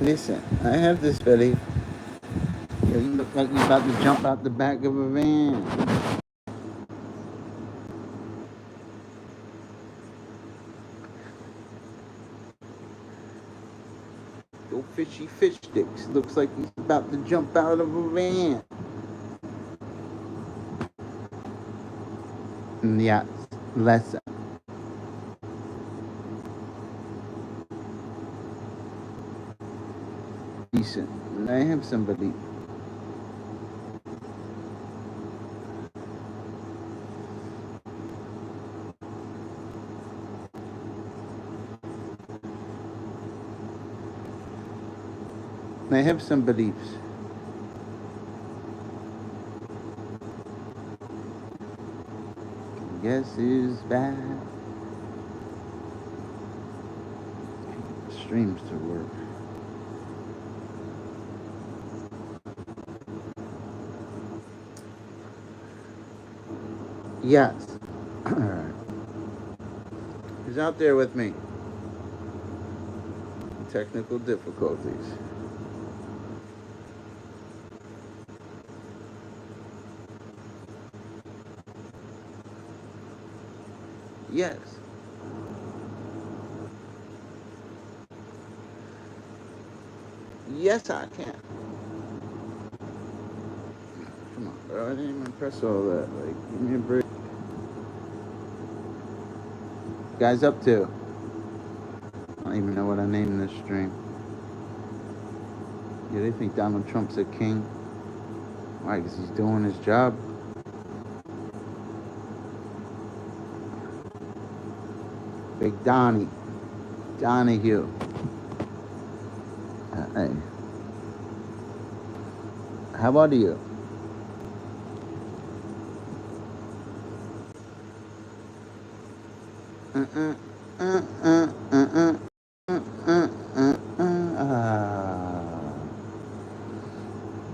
Listen, I have this belief. You look like you're about to jump out the back of a van. Go fishy fish sticks. Looks like he's about to jump out of a van. Yes, less decent. I have some belief. I have some beliefs. Guess who's back? Streams to work. Yes. Who's out there with me? Technical difficulties. Yes. Yes, I can. Come on, bro. I didn't even press all that. Like, give me a break. Guys up to? I don't even know what I named this stream. Yeah, they think Donald Trump's a king. Why? Because he's doing his job. Big Donnie. Donahue. Hey. How are you?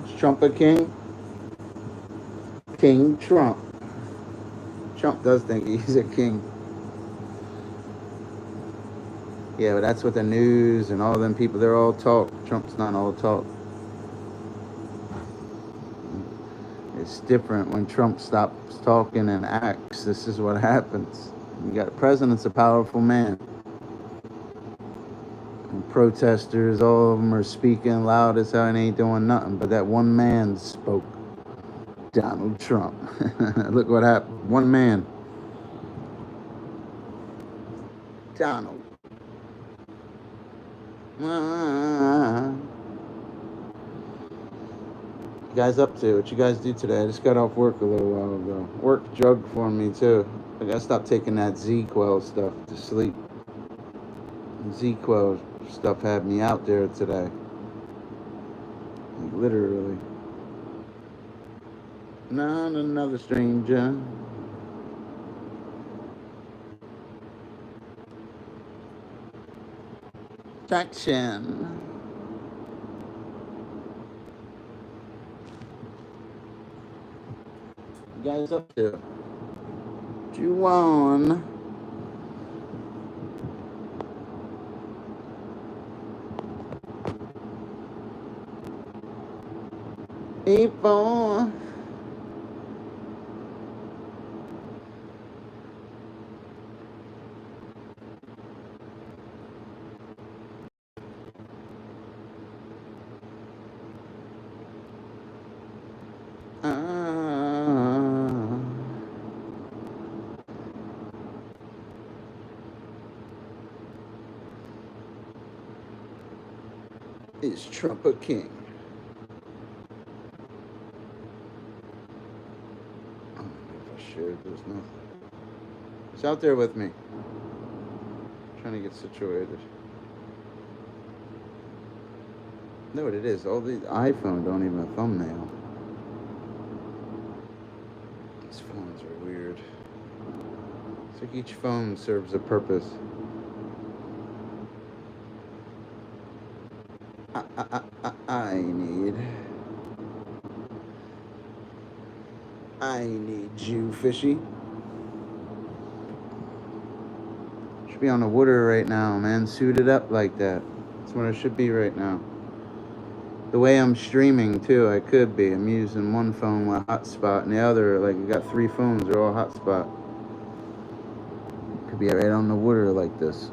Is Trump a king? King Trump. Trump does think he's a king. Yeah, but that's what the news and all them people, they're all talk. Trump's not all talk. It's different when Trump stops talking and acts. This is what happens. You got president's a powerful man. And protesters, all of them are speaking loud as hell and ain't doing nothing. But that one man spoke. Donald Trump. Look what happened. One man. Donald. You guys up to? What you guys do today? I just got off work a little while ago. Work drugged for me too. I gotta stop taking that Z-Quell stuff to sleep. Z-Quell stuff had me out there today. Like, literally. Not another stranger. Traction. You guys up to? Juwan. April. Is Trump a king? I don't know if I shared this. Nothing. It's out there with me. I'm trying to get situated. Know what it is? All these iPhone don't even thumbnail. These phones are weird. It's like each phone serves a purpose. I need you, fishy. Should be on the water right now, man. Suited up like that. That's what I should be right now. The way I'm streaming too, I could be. I'm using one phone with hotspot and the other, like I got 3 phones, they're all hotspot. Could be right on the water like this.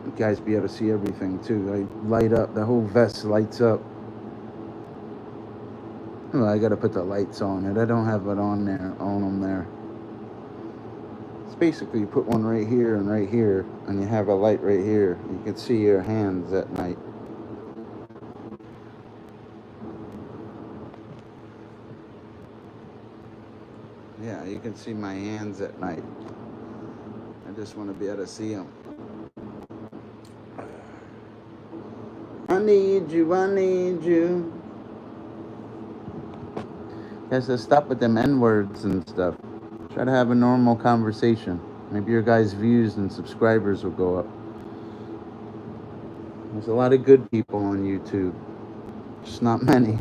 You guys be able to see everything too. I light up, the whole vest lights up. Well, I gotta put the lights on it. I don't have it on them there. It's basically you put one right here, and you have a light right here. You can see your hands at night. Yeah, you can see my hands at night. I just want to be able to see them. I need you, I need you. Guys, let's stop with them N-words and stuff. Try to have a normal conversation. Maybe your guys' views and subscribers will go up. There's a lot of good people on YouTube. Just not many.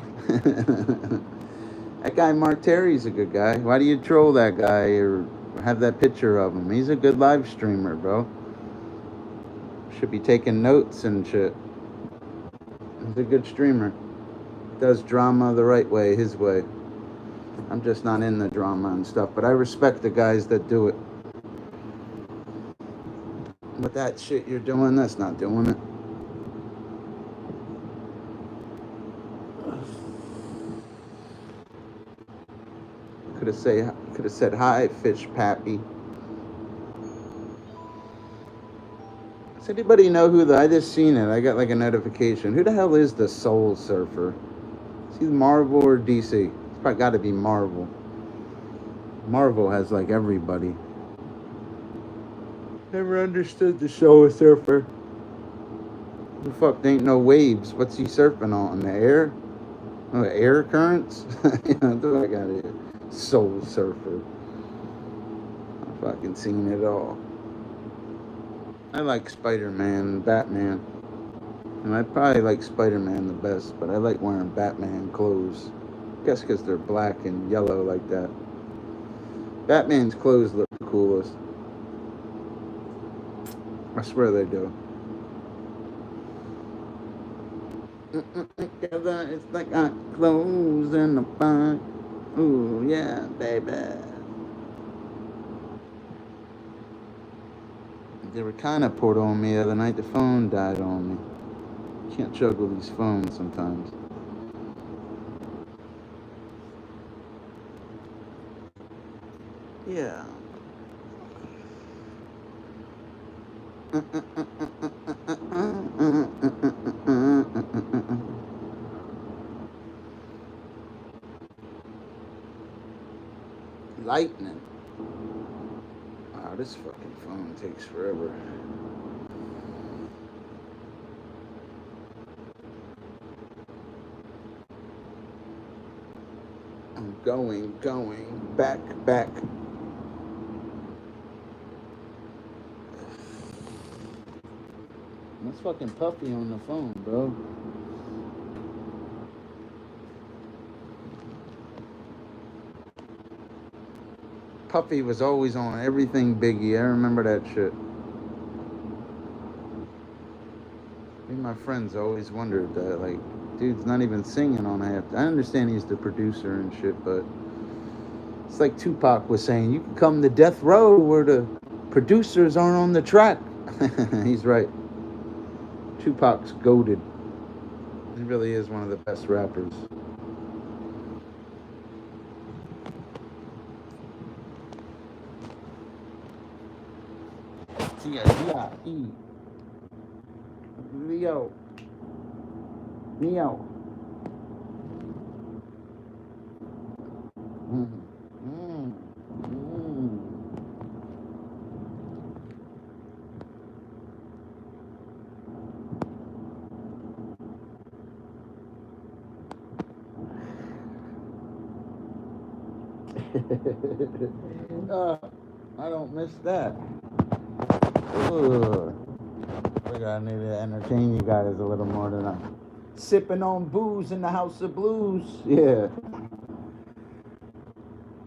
That guy Mark Terry's a good guy. Why do you troll that guy or have that picture of him? He's a good live streamer, bro. Should be taking notes and shit. He's a good streamer. Does drama the right way, his way. I'm just not in the drama and stuff, but I respect the guys that do it. But that shit you're doing, that's not doing it. Could have said hi, Fish Pappy. Does anybody know who I just seen it? I got like a notification. Who the hell is the Soul Surfer? Is he Marvel or DC? It's probably got to be Marvel. Marvel has like everybody. Never understood the Soul Surfer. The fuck, there ain't no waves. What's he surfing on? The air? Oh, air currents? You know, what I got here? Soul Surfer. I've fucking seen it all. I like Spider-Man, Batman. And I probably like Spider-Man the best, but I like wearing Batman clothes. I guess because they're black and yellow like that. Batman's clothes look the coolest. I swear they do. Together, it's like our clothes in the fun. Ooh, yeah, baby. They were kind of poured on me the other night. The phone died on me. Can't juggle these phones sometimes. Yeah. Lightning. Wow, this fucking phone takes forever. I'm going, back. That's fucking Puffy on the phone, bro. Puffy was always on everything Biggie. I remember that shit. Me and my friends always wondered that, like, dude's not even singing on half. I understand he's the producer and shit, but it's like Tupac was saying, you can come to Death Row where the producers aren't on the track. He's right. Tupac's goated. He really is one of the best rappers. T-I-D-I-E. Leo. Neo. I don't miss that. Ugh. I need to entertain you guys a little more than I'm sipping on booze in the House of Blues. Yeah.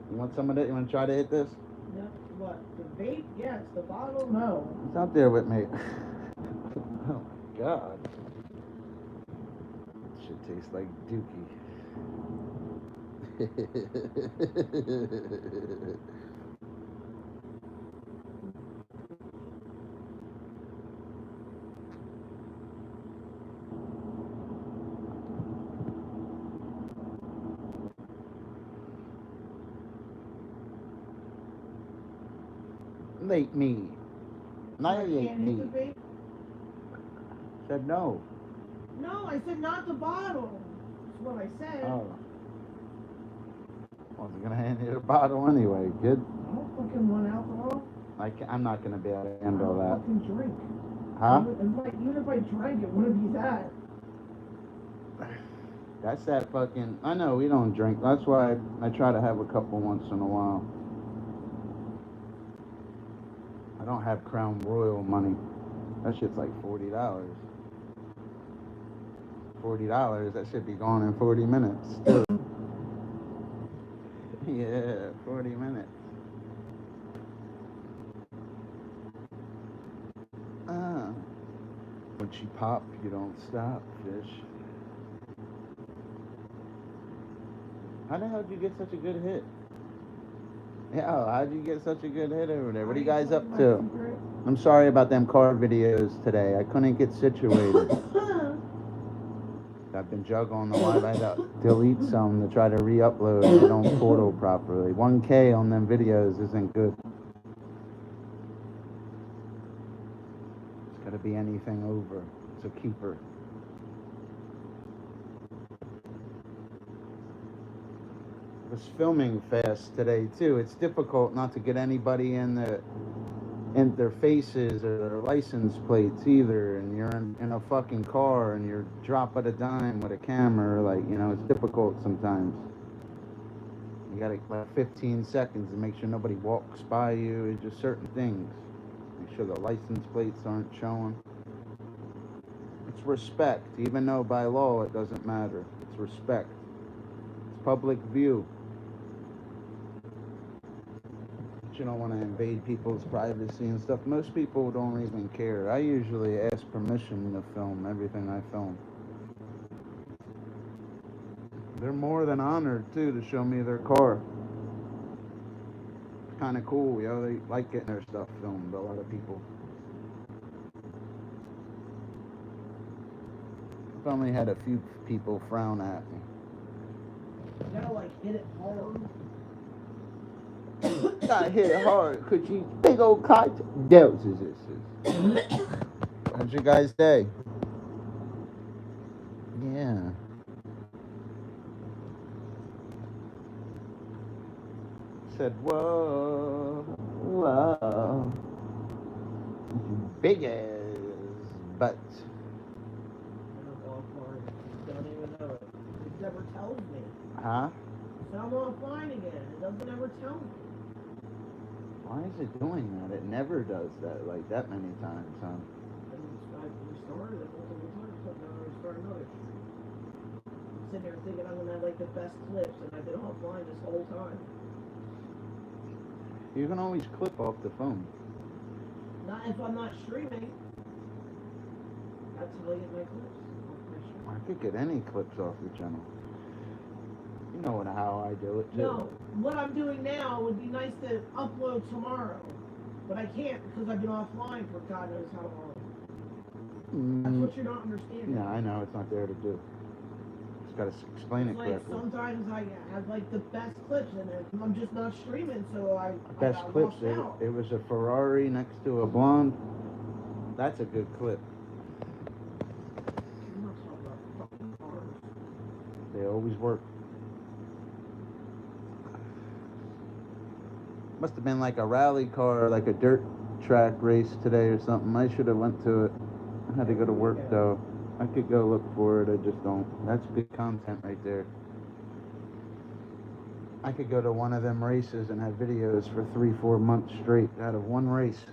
You want some of that? You want to try to hit this? Yeah, what? The vape? Yes. The bottle? No. It's out there with me. Oh my God. shit tastes like Dookie. Late me. I Annihilate can't hit me. the vape? Said no. No, I said not the bottle. That's what I said. Oh. Wasn't gonna hand you the bottle anyway, kid. I don't fucking want alcohol. I'm not gonna be able to I handle don't that. fucking drink. Huh? Even if I drank, it wouldn't be that. That's that fucking. I know we don't drink. That's why I try to have a couple once in a while. I don't have Crown Royal money. That shit's like $40. $40. That should be gone in 40 minutes. Still. Yeah, 40 minutes. Once you pop, you don't stop, fish. How the hell did you get such a good hit? Yeah, how'd you get such a good hit over there? What are you guys up to? I'm sorry about them car videos today. I couldn't get situated. I've been juggling the live. I had to delete some to try to re-upload. They don't portal properly. 1K on them videos isn't good. It's gotta be anything over. It's a keeper. I was filming fast today too. It's difficult not to get anybody in their faces or their license plates either, and you're in a fucking car and you're drop at a dime with a camera, like, you know, it's difficult sometimes. You gotta like 15 seconds to make sure nobody walks by you. It's just certain things. Make sure the license plates aren't showing. It's respect, even though by law it doesn't matter. It's respect. It's public view. You don't want to invade people's privacy and stuff. Most people don't even care. I usually ask permission to film everything I film. They're more than honored too to show me their car. It's kind of cool, yo. They like getting their stuff filmed, a lot of people. I've only had a few people frown at me. You gotta like hit it hard. Got hit hard. Could you big old kite? Doses. How'd you guys say? Yeah. Said, whoa, whoa. Big as butt. Don't even know it. It never tells me. Huh? So I'm offline again. It doesn't ever tell me. Why is it doing that? It never does that like that many times, huh? And I restarted it multiple times, so now I restart another. I'm sitting there thinking I'm gonna have like the best clips, and I've been offline this whole time. You can always clip off the phone. Not if I'm not streaming. That's how I get my clips. I could get any clips off your channel. You know how I do it too. No, what I'm doing now would be nice to upload tomorrow, but I can't because I've been offline for God knows how long. That's what you're not understanding. Yeah, I know it's not there to do. Just gotta explain it Like correctly. sometimes I have like the best clips and I'm just not streaming, so I Best got clips. lost out. It was a Ferrari next to a blonde. That's a good clip. I'm not talking about fucking cars. They always work. Must have been like a rally car, like a dirt track race today or something. I should have went to it. I had to go to work though. I could go look for it. I just don't. That's good content right there. I could go to one of them races and have videos for 3-4 months straight out of one race.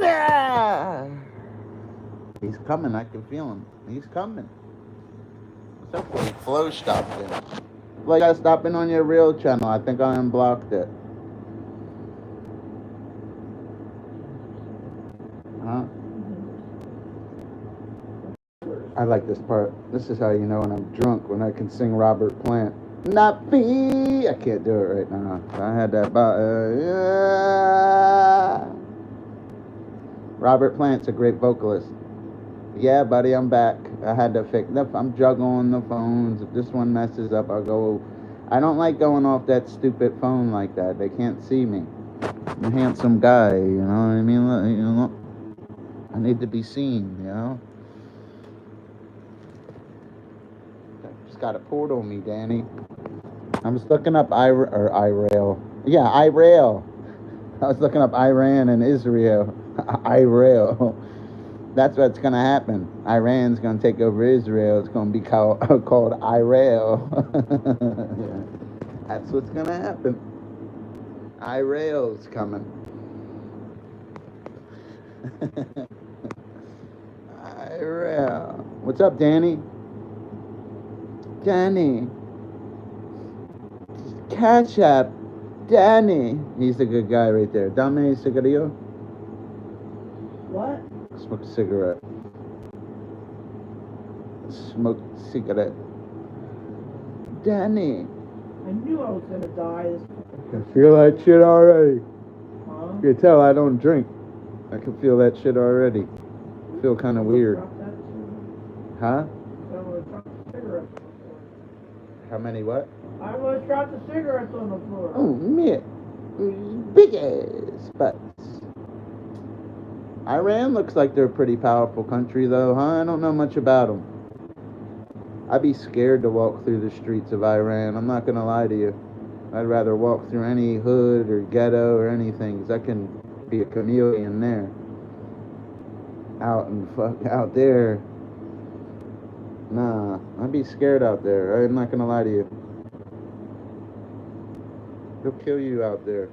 Ah! He's coming. I can feel him. He's coming. What's up, buddy? Flo stopped in. Flo, you gotta stop in on your real channel. I think I unblocked it. Huh? I like this part. This is how you know when I'm drunk, when I can sing Robert Plant. Not me. I can't do it right now. I had that. Yeah. Robert Plant's a great vocalist. Yeah, buddy, I'm back. I had to fix. I'm juggling the phones. If this one messes up, I'll go. I don't like going off that stupid phone like that. They can't see me. I'm a handsome guy, you know what I mean? You know, I need to be seen, you know. Just got a portal me, Danny. I was looking up Iran. Yeah, Iran. I was looking up Iran and Israel. Iran. That's what's gonna happen. Iran's gonna take over Israel. It's gonna be called Iran. That's what's gonna happen. Iran's coming. Iran. What's up, Danny? Danny. Cash App. Danny. He's a good guy right there. Dame cigarillo? What? Smoke a cigarette. Smoke a cigarette. Danny. I knew I was gonna die. I can feel that shit already. Huh? You can tell I don't drink. I can feel that shit already. I feel kind of weird. Drop that too. Huh? I almost dropped the cigarettes on the floor. How many what? I almost dropped the cigarettes on the floor. Oh, man. Big ass butts. Iran looks like they're a pretty powerful country, though, huh? I don't know much about them. I'd be scared to walk through the streets of Iran. I'm not going to lie to you. I'd rather walk through any hood or ghetto or anything, because I can be a chameleon there. Out there. Nah, I'd be scared out there. I'm not going to lie to you. They'll kill you out there.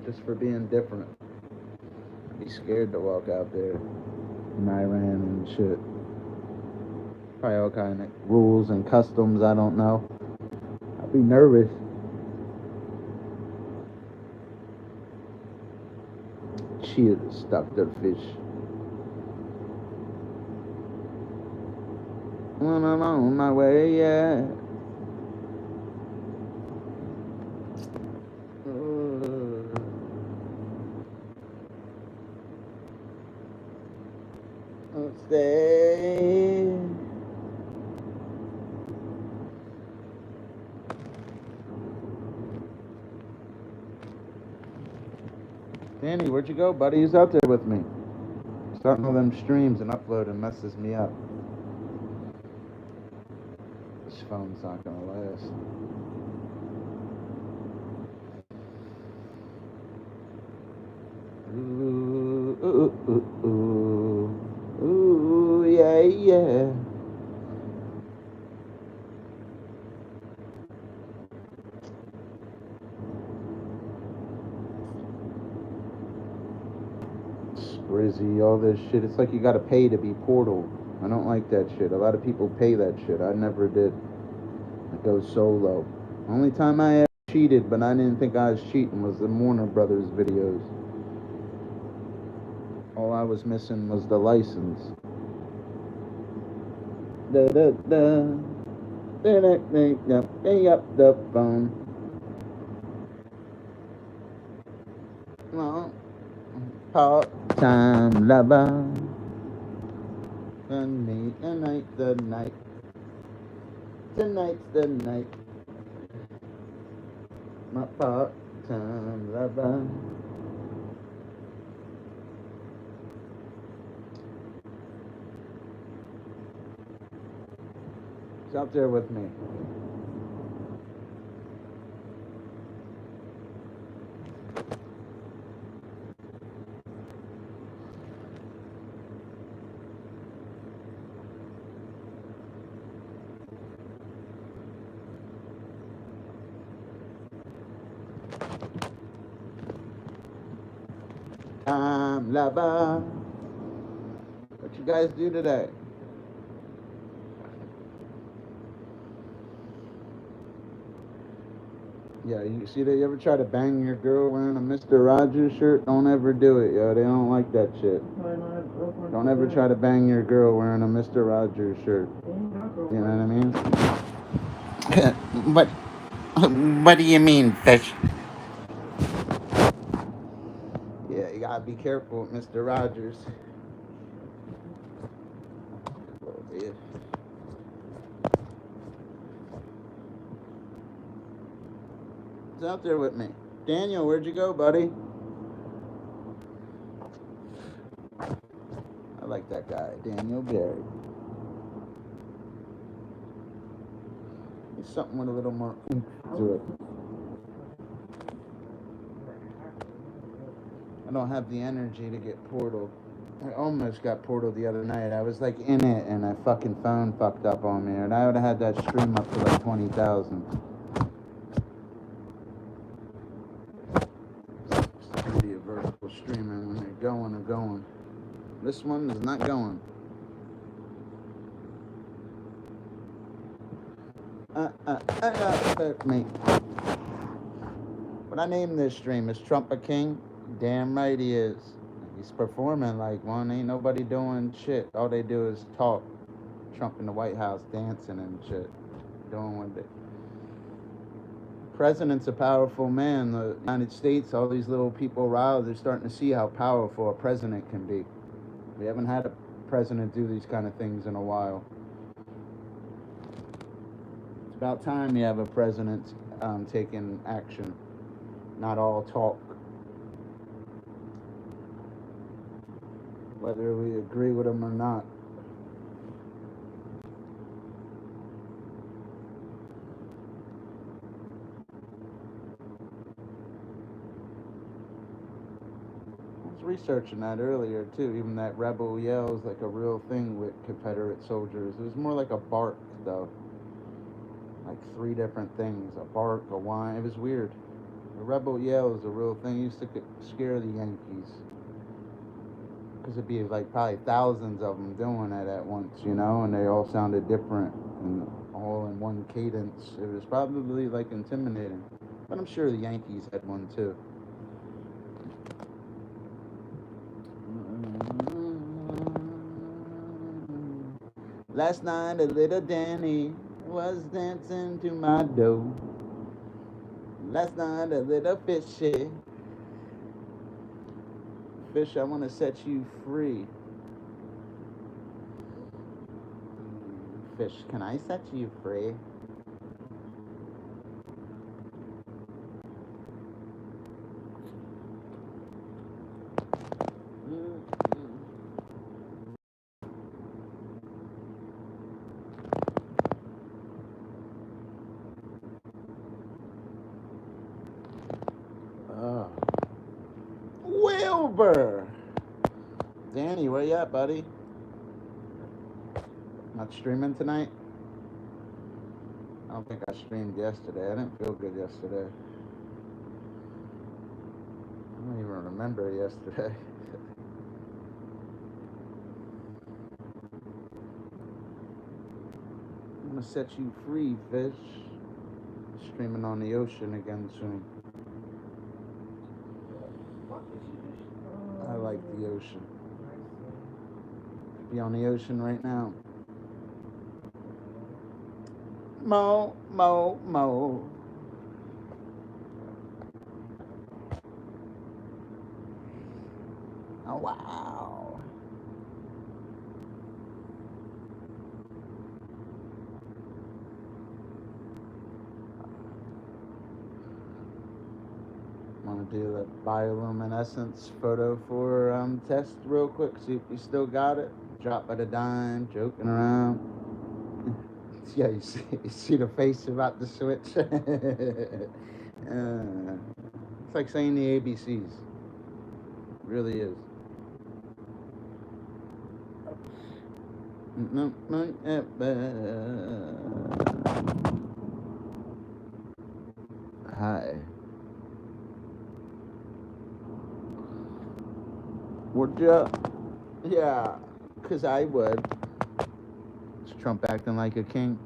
Just for being different. I'd be scared to walk out there in Iran and shit. Probably all kind of rules and customs I don't know. I'd be nervous. Cheers, Dr. Fish. When I'm on my way, yeah. Stay. Danny, where'd you go, buddy? He's out there with me. Starting all them streams and uploading messes me up. This phone's not gonna last. Ooh, ooh, ooh, ooh. Ooh, yeah, yeah. Sprizzy, all this shit. It's like you gotta pay to be Portal. I don't like that shit. A lot of people pay that shit. I never did. I go solo. Only time I ever cheated, but I didn't think I was cheating, was the Warner Brothers videos. All I was missing was the license. Hang up the phone. Oh, part-time lover. Tonight's the night. Tonight's the night. My part-time lover. He's out there with me. time lover. What you guys do today? Yeah, you see that? You ever try to bang your girl wearing a Mr. Rogers shirt? Don't ever do it, yo. They don't like that shit. Don't ever try to bang your girl wearing a Mr. Rogers shirt. You know what I mean? What do you mean, fish? Yeah, you gotta be careful with Mr. Rogers. A little bit. He's out there with me. Daniel, where'd you go, buddy? I like that guy, Daniel Berry. He's something with a little more oomph to it. I don't have the energy to get Portal. I almost got Portal the other night. I was like in it and my fucking phone fucked up on me. And I would have had that stream up to like 20,000. It's the beauty of vertical streaming. When they're going, they're going. This one is not going. Me. But I named this stream, is Trump a king? Damn right he is. He's performing like one. Ain't nobody doing shit. All they do is talk. Trump in the White House dancing and shit. Doing what they... President's a powerful man. The United States, all these little people riled, they're starting to see how powerful a president can be. We haven't had a president do these kind of things in a while. It's about time you have a president taking action, not all talk. Whether we agree with him or not. I was researching that earlier too. Even that rebel yell is like a real thing with Confederate soldiers. It was more like a bark though. Like 3 different things. A bark, a whine. It was weird. The rebel yell is a real thing. It used to scare the Yankees. Because it'd be like probably thousands of them doing it at once, you know, and they all sounded different and all in one cadence. It was probably like intimidating, but I'm sure the Yankees had one too. Last night a little Danny was dancing to my dough. Last night a little fishy. Fish, I want to set you free. Fish, can I set you free? Wilbur! Danny, where you at, buddy? Not streaming tonight? I don't think I streamed yesterday. I didn't feel good yesterday. I don't even remember yesterday. I'm gonna set you free, fish. Streaming on the ocean again soon. I like the ocean. Be on the ocean right now. Mo, mo, mo. Oh, wow. Want to do the bioluminescence photo for test real quick, see if we still got it. Drop at a dime, joking around. Yeah, you see the face about to switch. It's like saying the ABCs. It really is. Hi. Would ya? Yeah, because I would. Is Trump acting like a king?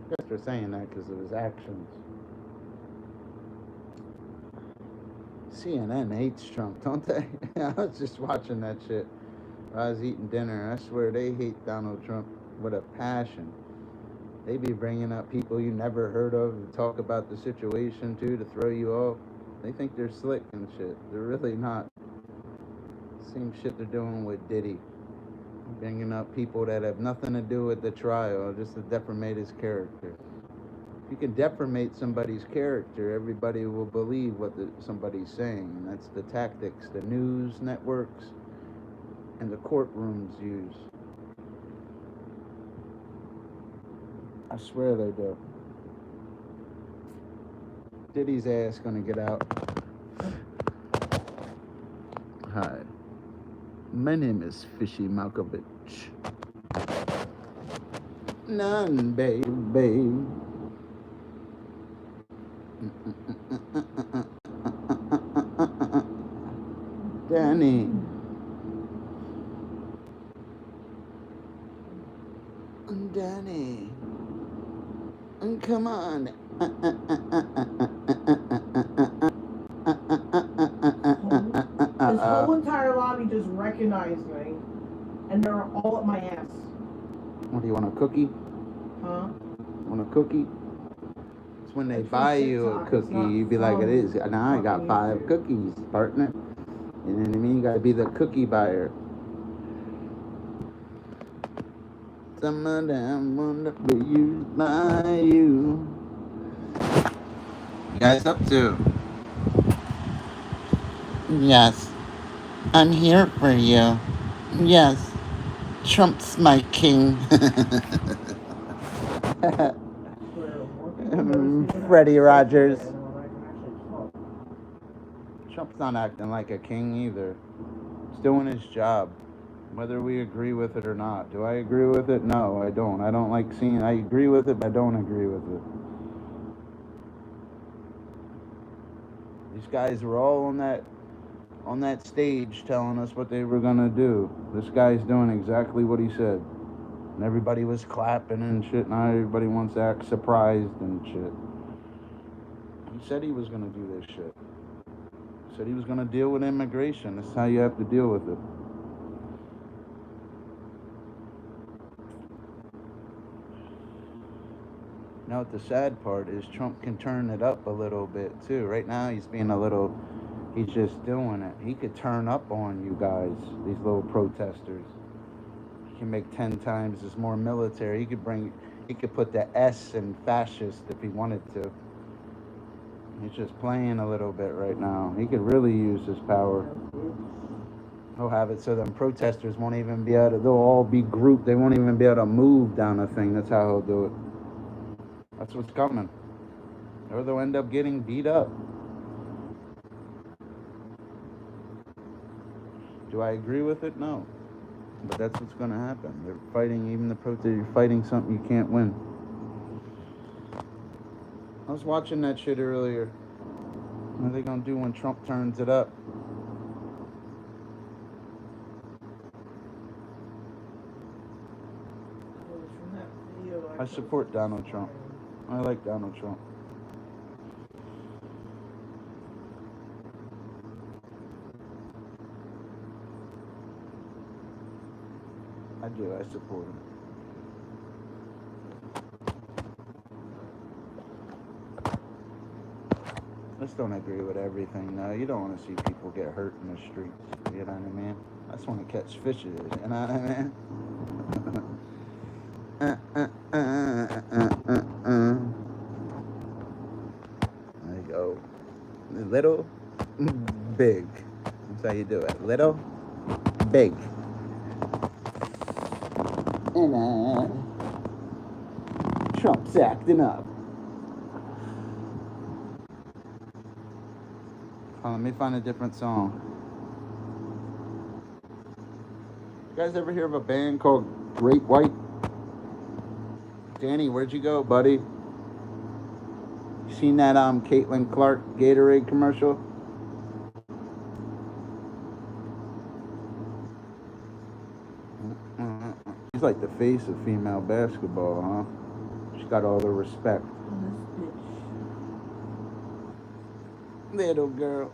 I guess they're saying that because of his actions. CNN hates Trump, don't they? I was just watching that shit while I was eating dinner. I swear they hate Donald Trump with a passion. They be bringing up people you never heard of to talk about the situation too, to throw you off. They think they're slick and shit. They're really not. Same shit they're doing with Diddy. Bringing up people that have nothing to do with the trial just to deformate his character. If you can deformate somebody's character, everybody will believe what somebody's saying. And that's the tactics the news networks and the courtrooms use. I swear they do. Diddy's ass gonna get out. Hi. My name is Fishy Malkovich. None, baby. Danny. Danny. Come on. This whole entire lobby just recognized me, and they're all at my ass. What do you want, a cookie? Huh? Want a cookie? It's when they It's buy from you a TikTok, it's cookie, not you be like, it is. from Now I got fucking 5 YouTube. cookies, partner. You know what I mean? You gotta be the cookie buyer. Some of them wanna be used by you. You guys up to? Yes, I'm here for you. Yes, Trump's my king. Freddie Rogers. Trump's not acting like a king either. He's doing his job, whether we agree with it or not. Do I agree with it? No, I don't. I don't like seeing. I agree with it, but I don't agree with it. These guys were all on that stage telling us what they were gonna do. This guy's doing exactly what he said, and everybody was clapping and shit. Now everybody wants to act surprised and shit. He said he was gonna do this shit. He said he was gonna deal with immigration. That's how you have to deal with it. Now, what the sad part is, Trump can turn it up a little bit too. Right now, he's just doing it. He could turn up on you guys, these little protesters. He can make 10 times as more military. He could put the S in fascist if he wanted to. He's just playing a little bit right now. He could really use his power. He'll have it so them protesters won't even be able to, they'll all be grouped. They won't even be able to move down a thing. That's how he'll do it. That's what's coming. Or they'll end up getting beat up. Do I agree with it? No. But that's what's going to happen. They're fighting, even the protesters, you're fighting something you can't win. I was watching that shit earlier. What are they going to do when Trump turns it up? I support Donald Trump. I like Donald Trump. I do. I support him. Just don't agree with everything, though. You don't want to see people get hurt in the streets. You know what I mean? I just want to catch fishes. You know what I mean? There you go. Little, big. That's how you do it. Little, big. And Trump's acting up. Let me find a different song. You guys ever hear of a band called Great White? Danny, where'd you go, buddy? You seen that Caitlin Clark Gatorade commercial? like the face of female basketball, huh? She got all the respect. Little girl.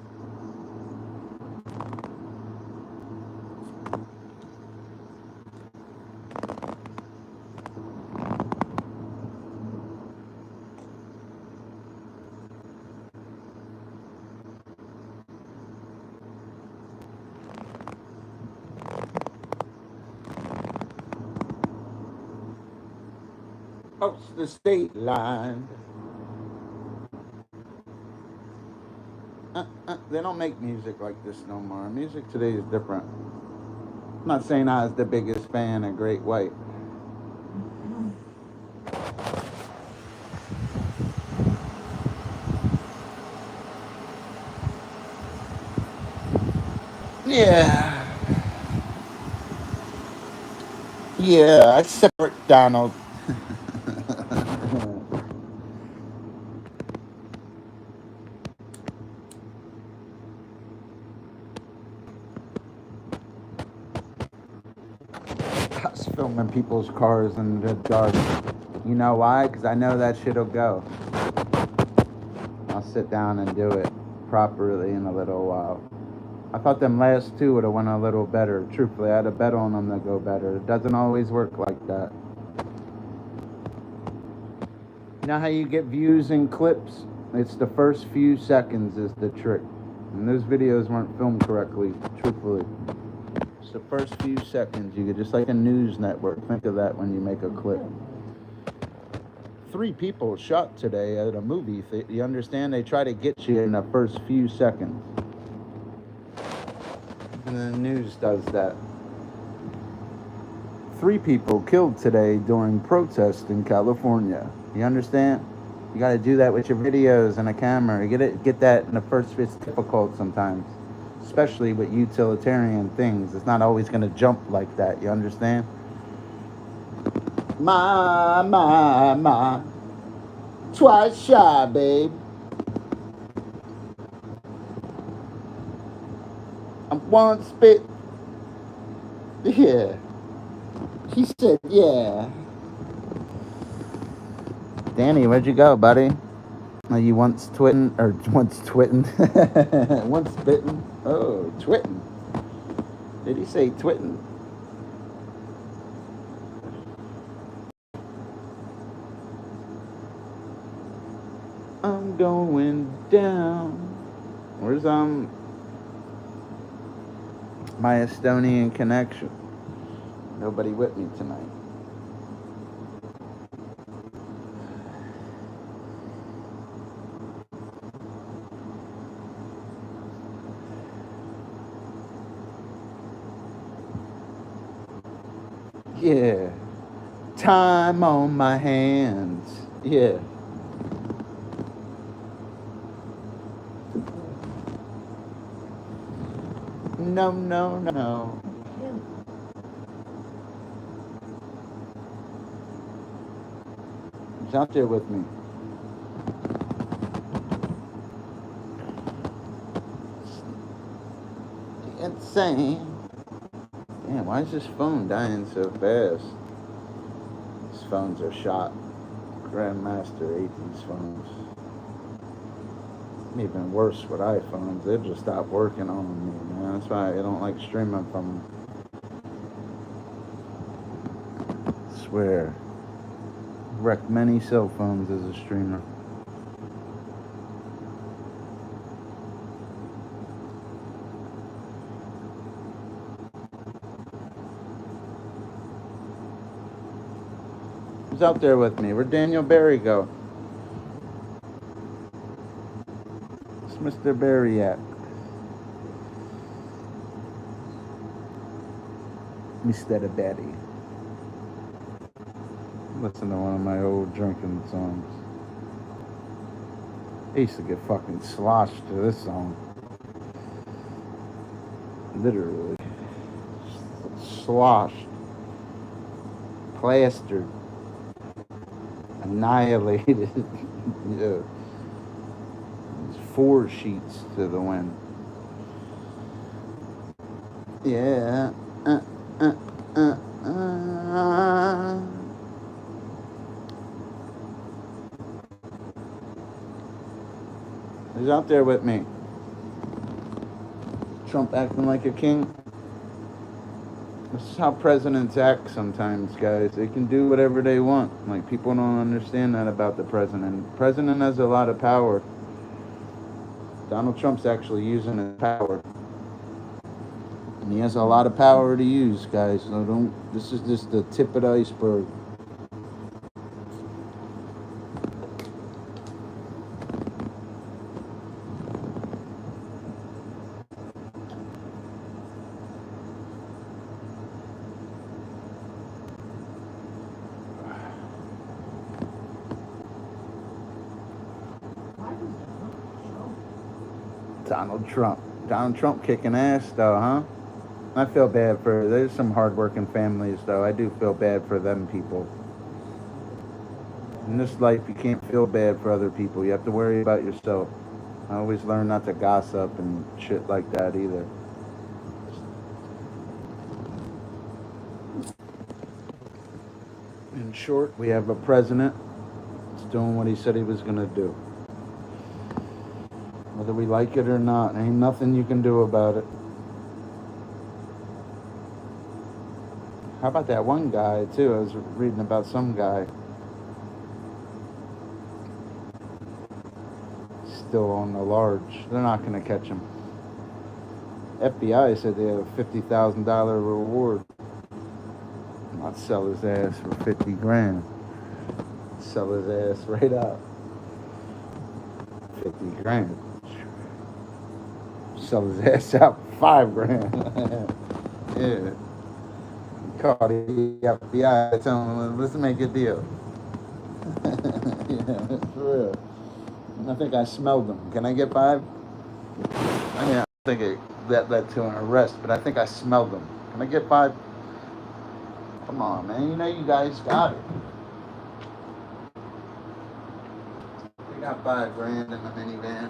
Across the state line. They don't make music like this no more. Music today is different. I'm not saying I was the biggest fan of Great White. Yeah. Yeah, I separate Donald. I was filming people's cars in the dark. You know why? Because I know that shit'll go. I'll sit down and do it properly in a little while. I thought them last two would have went a little better. Truthfully, I had a bet on them to go better. It doesn't always work like that. You know how you get views in clips? It's the first few seconds is the trick. And those videos weren't filmed correctly, truthfully. It's the first few seconds. You get just like a news network. Think of that when you make a clip. 3 people shot today at a movie theater. You understand? They try to get you in the first few seconds. And the news does that. 3 people killed today during protest in California. You understand? You got to do that with your videos and a camera. You get that in the first. It's difficult sometimes, especially with utilitarian things. It's not always going to jump like that. You understand? My. Twice shy, babe. I'm one spit. Yeah. He said, yeah. Danny, where'd you go, buddy? Are you once twitting? Or once twitting? Once bitten? Oh, twitting. Did he say twitting? I'm going down. Where's my Estonian connection? Nobody with me tonight. Yeah. Time on my hands. Yeah. No. He's out there with me. Insane. Damn, why is this phone dying so fast? These phones are shot. Grandmaster ate these phones. Even worse with iPhones. They just stopped working on me, man. That's why I don't like streaming from them. I swear. Wrecked many cell phones as a streamer. Who's out there with me? Where'd Daniel Barry go? It's Mr. Barry at? Mr. Barry. Listen to one of my old drinking songs. I used to get fucking sloshed to this song. Literally. Sloshed. Plastered. Annihilated. Yeah. 4 sheets to the wind. Yeah. He's out there with me. Trump acting like a king. This is how presidents act sometimes, guys. They can do whatever they want. Like, people don't understand that about the president. The president has a lot of power. Donald Trump's actually using his power. And he has a lot of power to use, guys. So this is just the tip of the iceberg. Donald Trump. Donald Trump kicking ass, though, huh? I feel bad for... There's some hardworking families, though. I do feel bad for them people. In this life, you can't feel bad for other people. You have to worry about yourself. I always learn not to gossip and shit like that, either. In short, we have a president that's doing what he said he was going to do. Whether we like it or not, ain't nothing you can do about it. How about that one guy, too? I was reading about some guy. Still on the large. They're not going to catch him. FBI said they have a $50,000 reward. Not sell his ass for 50 grand. Sell his ass right up. 50 grand. Sell his ass out for 5 grand. Yeah. Call the FBI, tell him, let's make a deal. Yeah, for real. I think I smelled them. Can I get 5? I mean, I think that led to an arrest, but I think I smelled them. Can I get 5? Come on, man. You know you guys got it. We got 5 grand in the minivan.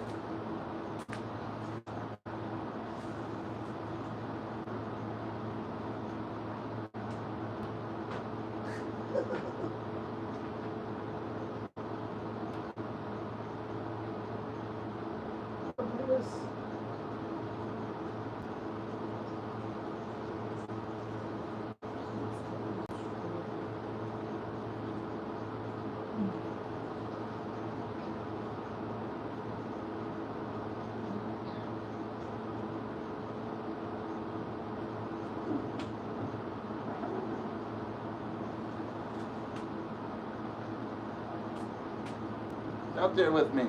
Out there with me.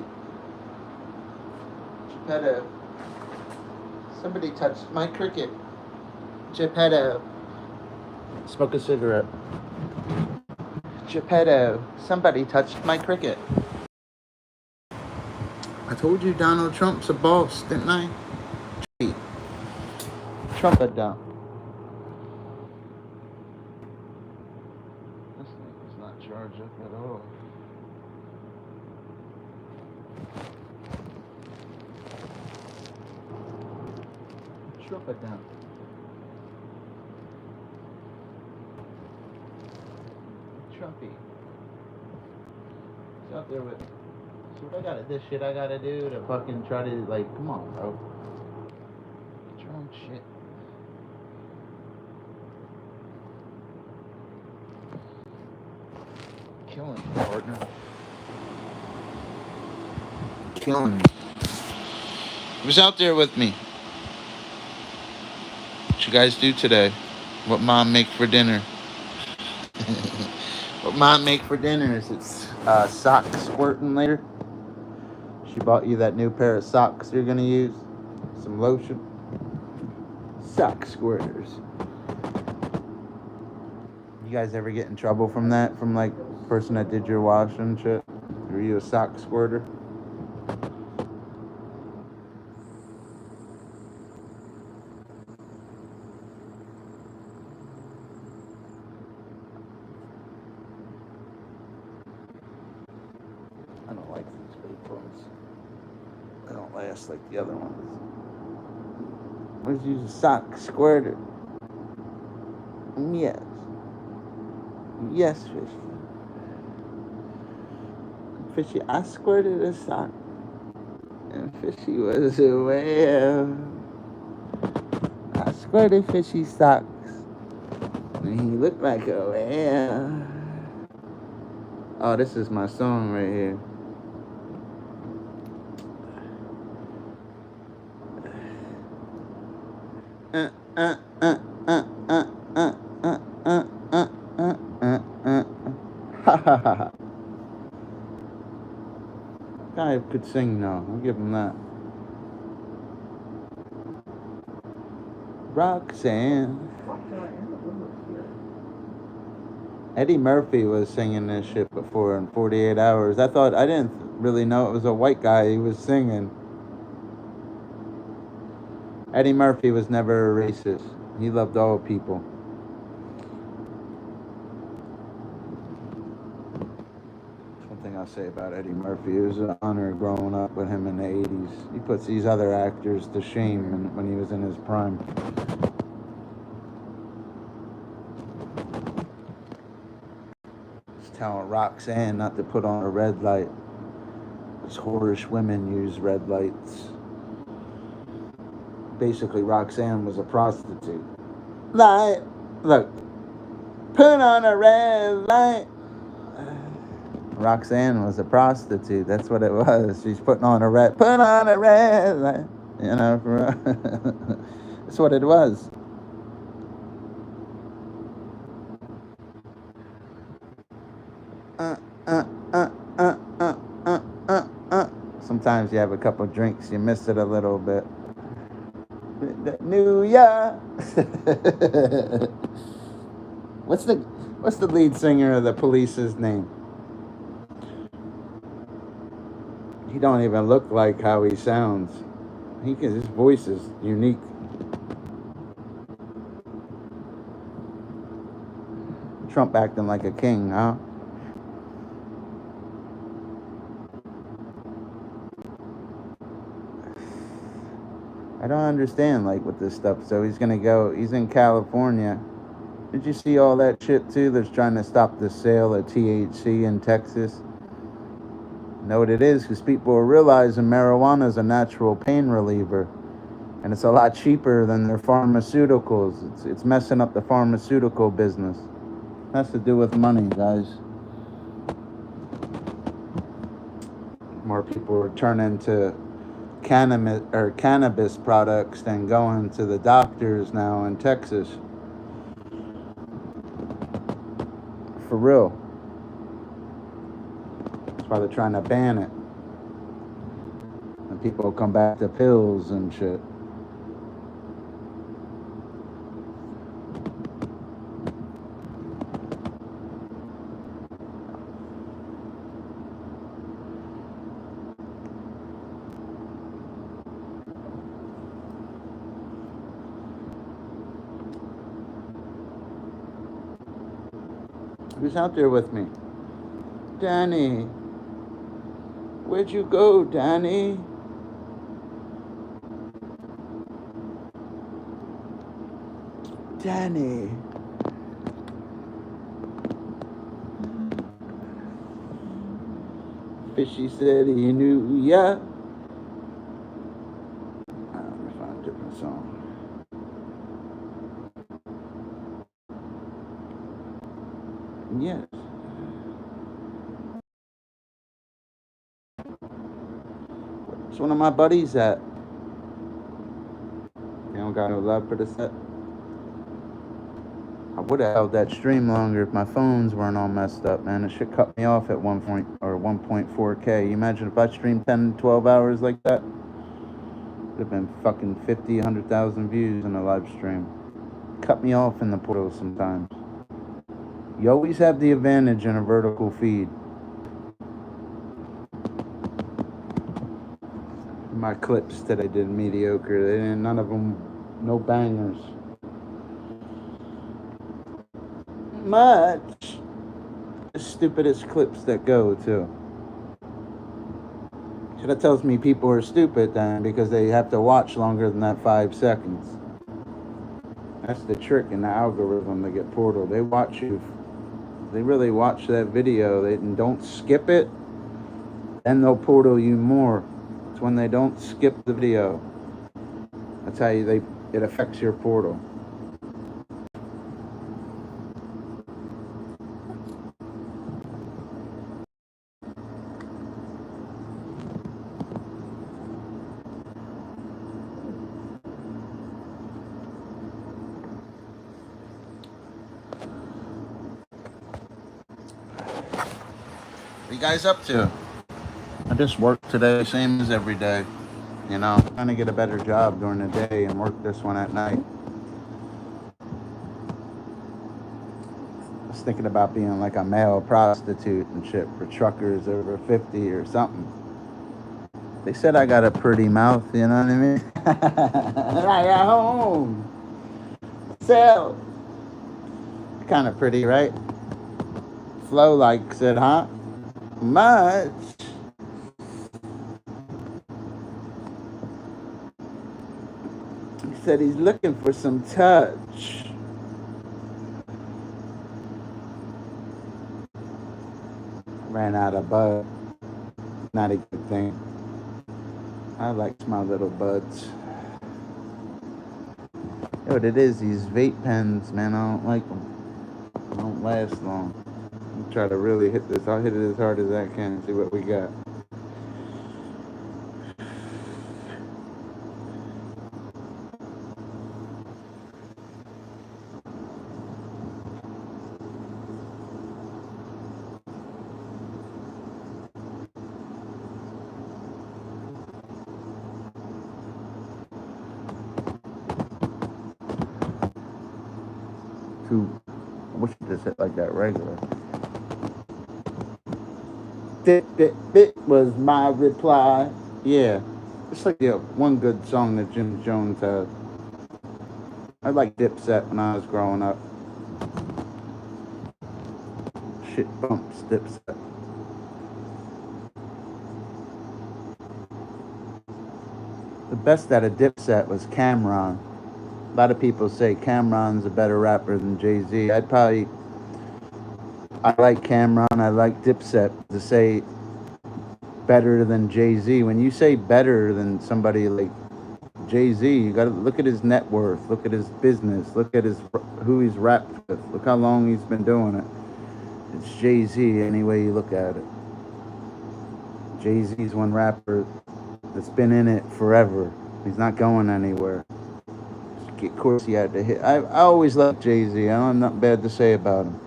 Geppetto. Somebody touched my cricket. Geppetto. Smoke a cigarette. Geppetto. Somebody touched my cricket. I told you Donald Trump's a boss, didn't I? Trump it down. This thing is not charged up at all. Trump it down. Trumpy. He's out there with... So what I gotta... This shit I gotta do to fucking try to, like... Come on, bro. Get your own shit. Killing me, partner. Killing me. He was out there with me. What you guys do today? What mom make for dinner? What mom make for dinner is it's sock squirting later. She bought you that new pair of socks you're gonna use. Some lotion. Sock squirters. You guys ever get in trouble from that? From like the person that did your wash and shit? Were you a sock squirter? I don't like these big ones. They don't last like the other ones. Let's use a sock squirter. Yes. Yes, Fishy. Fishy, I squirted a sock. And Fishy was a whale. I squirted Fishy socks. And he looked like a whale. Oh, this is my song right here. Ha ha ha. Guy could sing now. I'll give him that. Roxanne. Eddie Murphy was singing this shit before in 48 Hours. I didn't really know it was a white guy he was singing. Eddie Murphy was never a racist. He loved all people. One thing I'll say about Eddie Murphy, it was an honor growing up with him in the 80s. He puts these other actors to shame when he was in his prime. He's telling Roxanne not to put on a red light. Those whorish women use red lights. Basically, Roxanne was a prostitute. Light, look, put on a red light. Roxanne was a prostitute. That's what it was. She's put on a red light. You know, that's what it was. Sometimes you have a couple drinks, you miss it a little bit. New Year. What's the lead singer of the Police's name? He don't even look like how he sounds. His voice is unique. Trump acting like a king, huh? I don't understand, like, with this stuff. So he's in California. Did you see all that shit, too? That's trying to stop the sale of THC in Texas. You know what it is? Because people are realizing marijuana is a natural pain reliever. And it's a lot cheaper than their pharmaceuticals. It's messing up the pharmaceutical business. It has to do with money, guys. More people are turning to cannabis products than going to the doctors now in Texas. For real. That's why they're trying to ban it. And people come back to pills and shit. Who's out there with me? Danny. Where'd you go, Danny? Danny. Fishy said he knew ya. Let me find a different song. Yes. Where's one of my buddies at? You don't got no love for the set? I would have held that stream longer if my phones weren't all messed up, man. It should cut me off at 1.4K. You imagine if I streamed 10, 12 hours like that? Would have been fucking 50, 100,000 views in a live stream. Cut me off in the portal sometimes. You always have the advantage in a vertical feed. My clips that I did mediocre. None of them, no bangers. Much. The stupidest clips that go, too. So that tells me people are stupid then because they have to watch longer than that 5 seconds. That's the trick in the algorithm to get portal. They they really watch that video, they and don't skip it, then they'll portal you more. It's when they don't skip the video. That's how it affects your portal. What you guys up to? I just worked today, same as every day. You know, trying to get a better job during the day and work this one at night. I was thinking about being like a male prostitute and shit for truckers over 50 or something. They said I got a pretty mouth, you know what I mean? Right at home. Sell. Kind of pretty, right? Flo likes it, huh? Much. He said he's looking for some touch. Ran out of bud. Not a good thing. I like my little buds. You know what it is? These vape pens, man, I don't like them. They don't last long. I'll try to really hit this. I'll hit it as hard as I can and see what we got. I wish you just hit like that regular. Bit was my reply. Yeah. It's like one good song that Jim Jones had. I liked Dipset when I was growing up. Shit bumps, Dipset. The best out of Dipset was Cameron. A lot of people say Cameron's a better rapper than Jay-Z. I like Cameron, I like Dipset. To say better than Jay-Z, when you say better than somebody like Jay-Z, you gotta look at his net worth, look at his business, look at who he's rapped with, look how long he's been doing it. It's Jay-Z any way you look at it. Jay-Z's one rapper that's been in it forever. He's not going anywhere. Of course he had to hit. I always loved Jay-Z. I don't have nothing bad to say about him.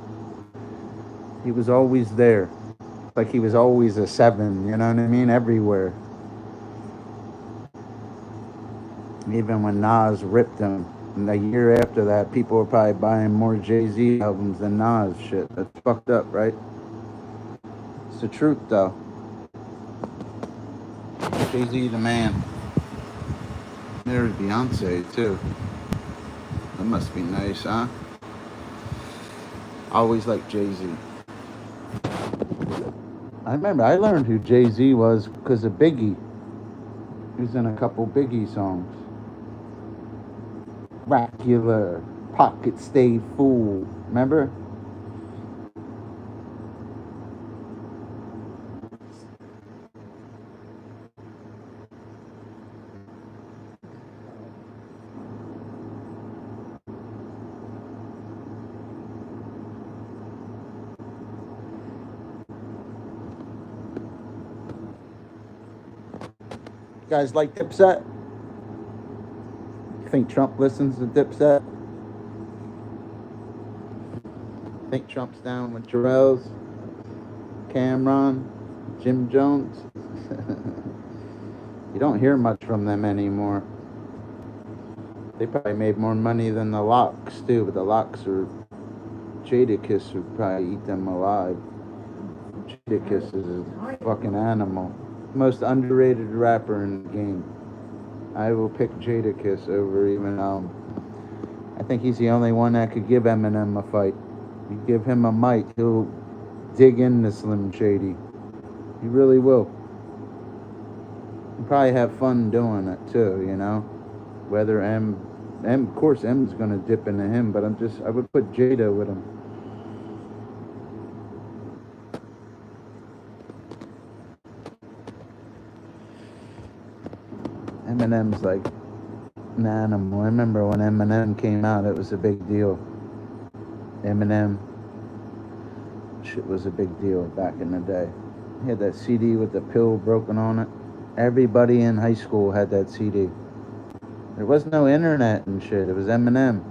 He was always there. Like he was always a 7, you know what I mean? Everywhere. Even when Nas ripped him, and the year after that, people were probably buying more Jay-Z albums than Nas shit. That's fucked up, right? It's the truth, though. Jay-Z the man. There's Beyonce, too. That must be nice, huh? Always like Jay-Z. I remember I learned who Jay-Z was because of Biggie. He was in a couple Biggie songs. Dracula, Pocket Stay Full. Remember? You guys like Dipset? You think Trump listens to Dipset? Think Trump's down with Jarrell's, Cameron, Jim Jones? You don't hear much from them anymore. They probably made more money than the Locks too, but the Locks are Jadakiss would probably eat them alive. Jadakiss is a fucking animal. Most underrated rapper in the game. I will pick Jadakiss over even I think he's the only one that could give Eminem a fight. You give him a mic, he'll dig into Slim Shady. He really will. He'll probably have fun doing it too, you know. Whether of course M's gonna dip into him, but I would put Jada with him. Eminem's like an animal. I remember when Eminem came out, it was a big deal. Eminem, shit was a big deal back in the day. He had that CD with the pill broken on it. Everybody in high school had that CD. There was no internet and shit. It was Eminem.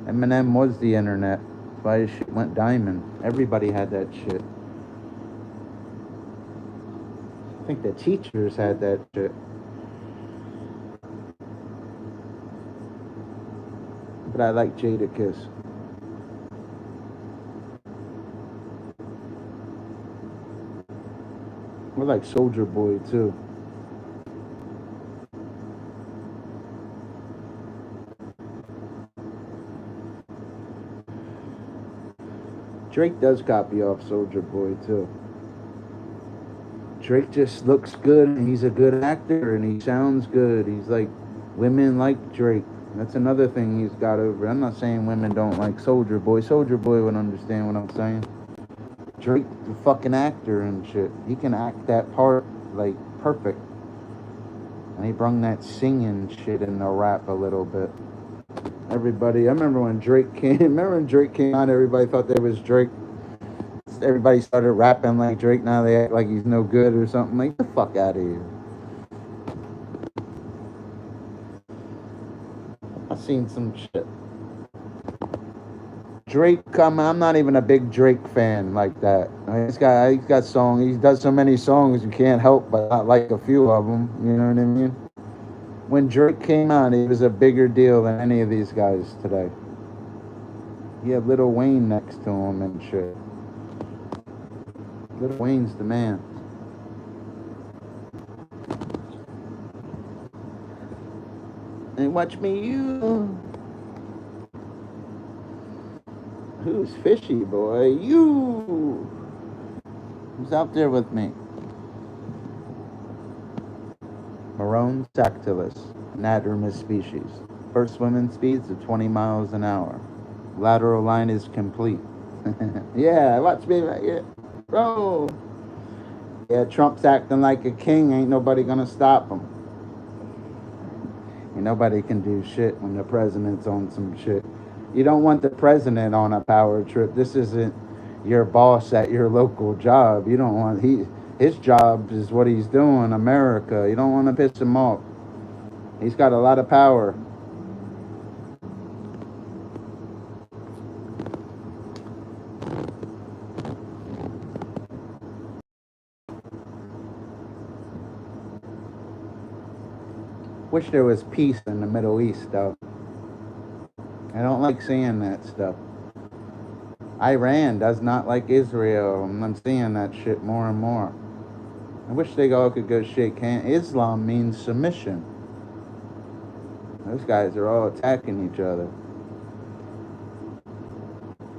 Eminem was the internet. That's why his shit went diamond. Everybody had that shit. I think the teachers had that shit. But I like Jadakiss. I like Soulja Boy too. Drake does copy off Soulja Boy too. Drake just looks good and he's a good actor and he sounds good. He's like, women like Drake. That's another thing he's got over. I'm not saying women don't like Soulja Boy. Soulja Boy would understand what I'm saying. Drake, the fucking actor and shit. He can act that part like perfect. And he brung that singing shit in the rap a little bit. Everybody, I remember when Drake came. Remember when Drake came out? Everybody thought there was Drake. Everybody started rapping like Drake. Now they act like he's no good or something. Like, get the fuck out of here. I've seen some shit. Drake, I'm not even a big Drake fan like that. He's got songs. He does so many songs you can't help but not like a few of them. You know what I mean? When Drake came out, he was a bigger deal than any of these guys today. He had Lil Wayne next to him and shit. Lil Wayne's the man. And watch me, you. Who's fishy, boy? You. Who's out there with me? Marone Sactylus, Anadromous species. First swimming speeds of 20 miles an hour. Lateral line is complete. Yeah, watch me right here. Bro. Yeah, Trump's acting like a king. Ain't nobody gonna stop him. And nobody can do shit when the president's on some shit. You don't want the president on a power trip. This isn't your boss at your local job. You don't want his job is what he's doing, America. You don't want to piss him off. He's got a lot of power. Wish there was peace in the Middle East, though. I don't like seeing that stuff. Iran does not like Israel. I'm seeing that shit more and more. I wish they all could go shake hands. Islam means submission. Those guys are all attacking each other.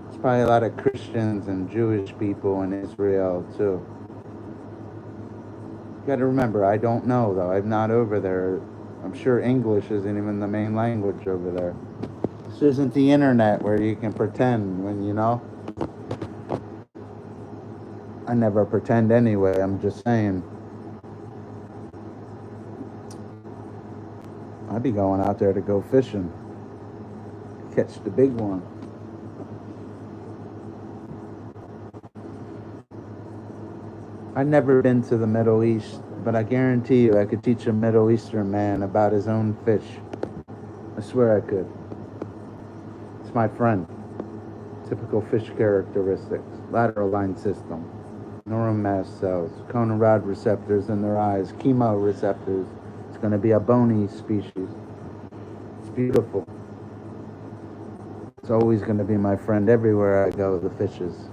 There's probably a lot of Christians and Jewish people in Israel, too. You gotta remember, I don't know, though. I'm not over there. I'm sure English isn't even the main language over there. This isn't the internet where you can pretend when, you know. I never pretend anyway, I'm just saying. I'd be going out there to go fishing. Catch the big one. I've never been to the Middle East, but I guarantee you I could teach a Middle Eastern man about his own fish. I swear I could. It's my friend. Typical fish characteristics. Lateral line system. Neuron mast cells. Conan rod receptors in their eyes. Chemoreceptors. It's going to be a bony species. It's beautiful. It's always going to be my friend everywhere I go, the fishes.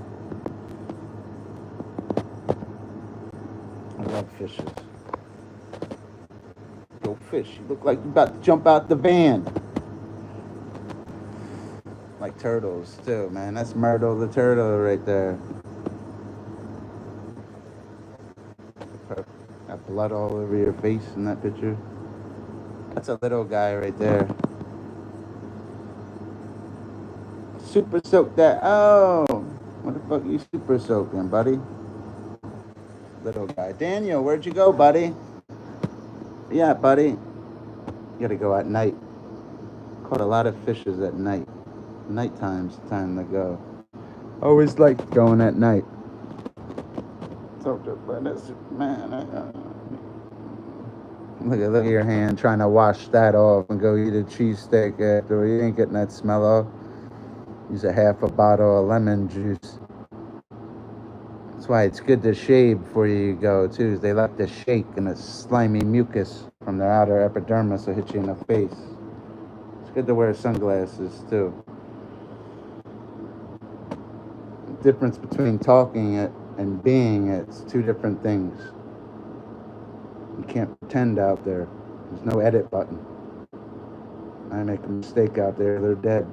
I love fishes. Go fish. You look like you're about to jump out the van. Like turtles, too, man. That's Myrtle the turtle right there. Got blood all over your face in that picture. That's a little guy right there. Super soak that. Oh, what the fuck you super soaking, buddy? Little guy. Daniel, where'd you go, buddy? Yeah, buddy. You gotta go at night. Caught a lot of fishes at night. Nighttime's the time to go. Always liked going at night. So, man, look at your hand trying to wash that off and go eat a cheesesteak after. You ain't getting that smell off. Use a half a bottle of lemon juice. That's why it's good to shave before you go too. They like to shake and the slimy mucus from their outer epidermis will hit you in the face. It's good to wear sunglasses too. The difference between talking it and being it's two different things. You can't pretend out there. There's no edit button. I make a mistake out there, they're dead.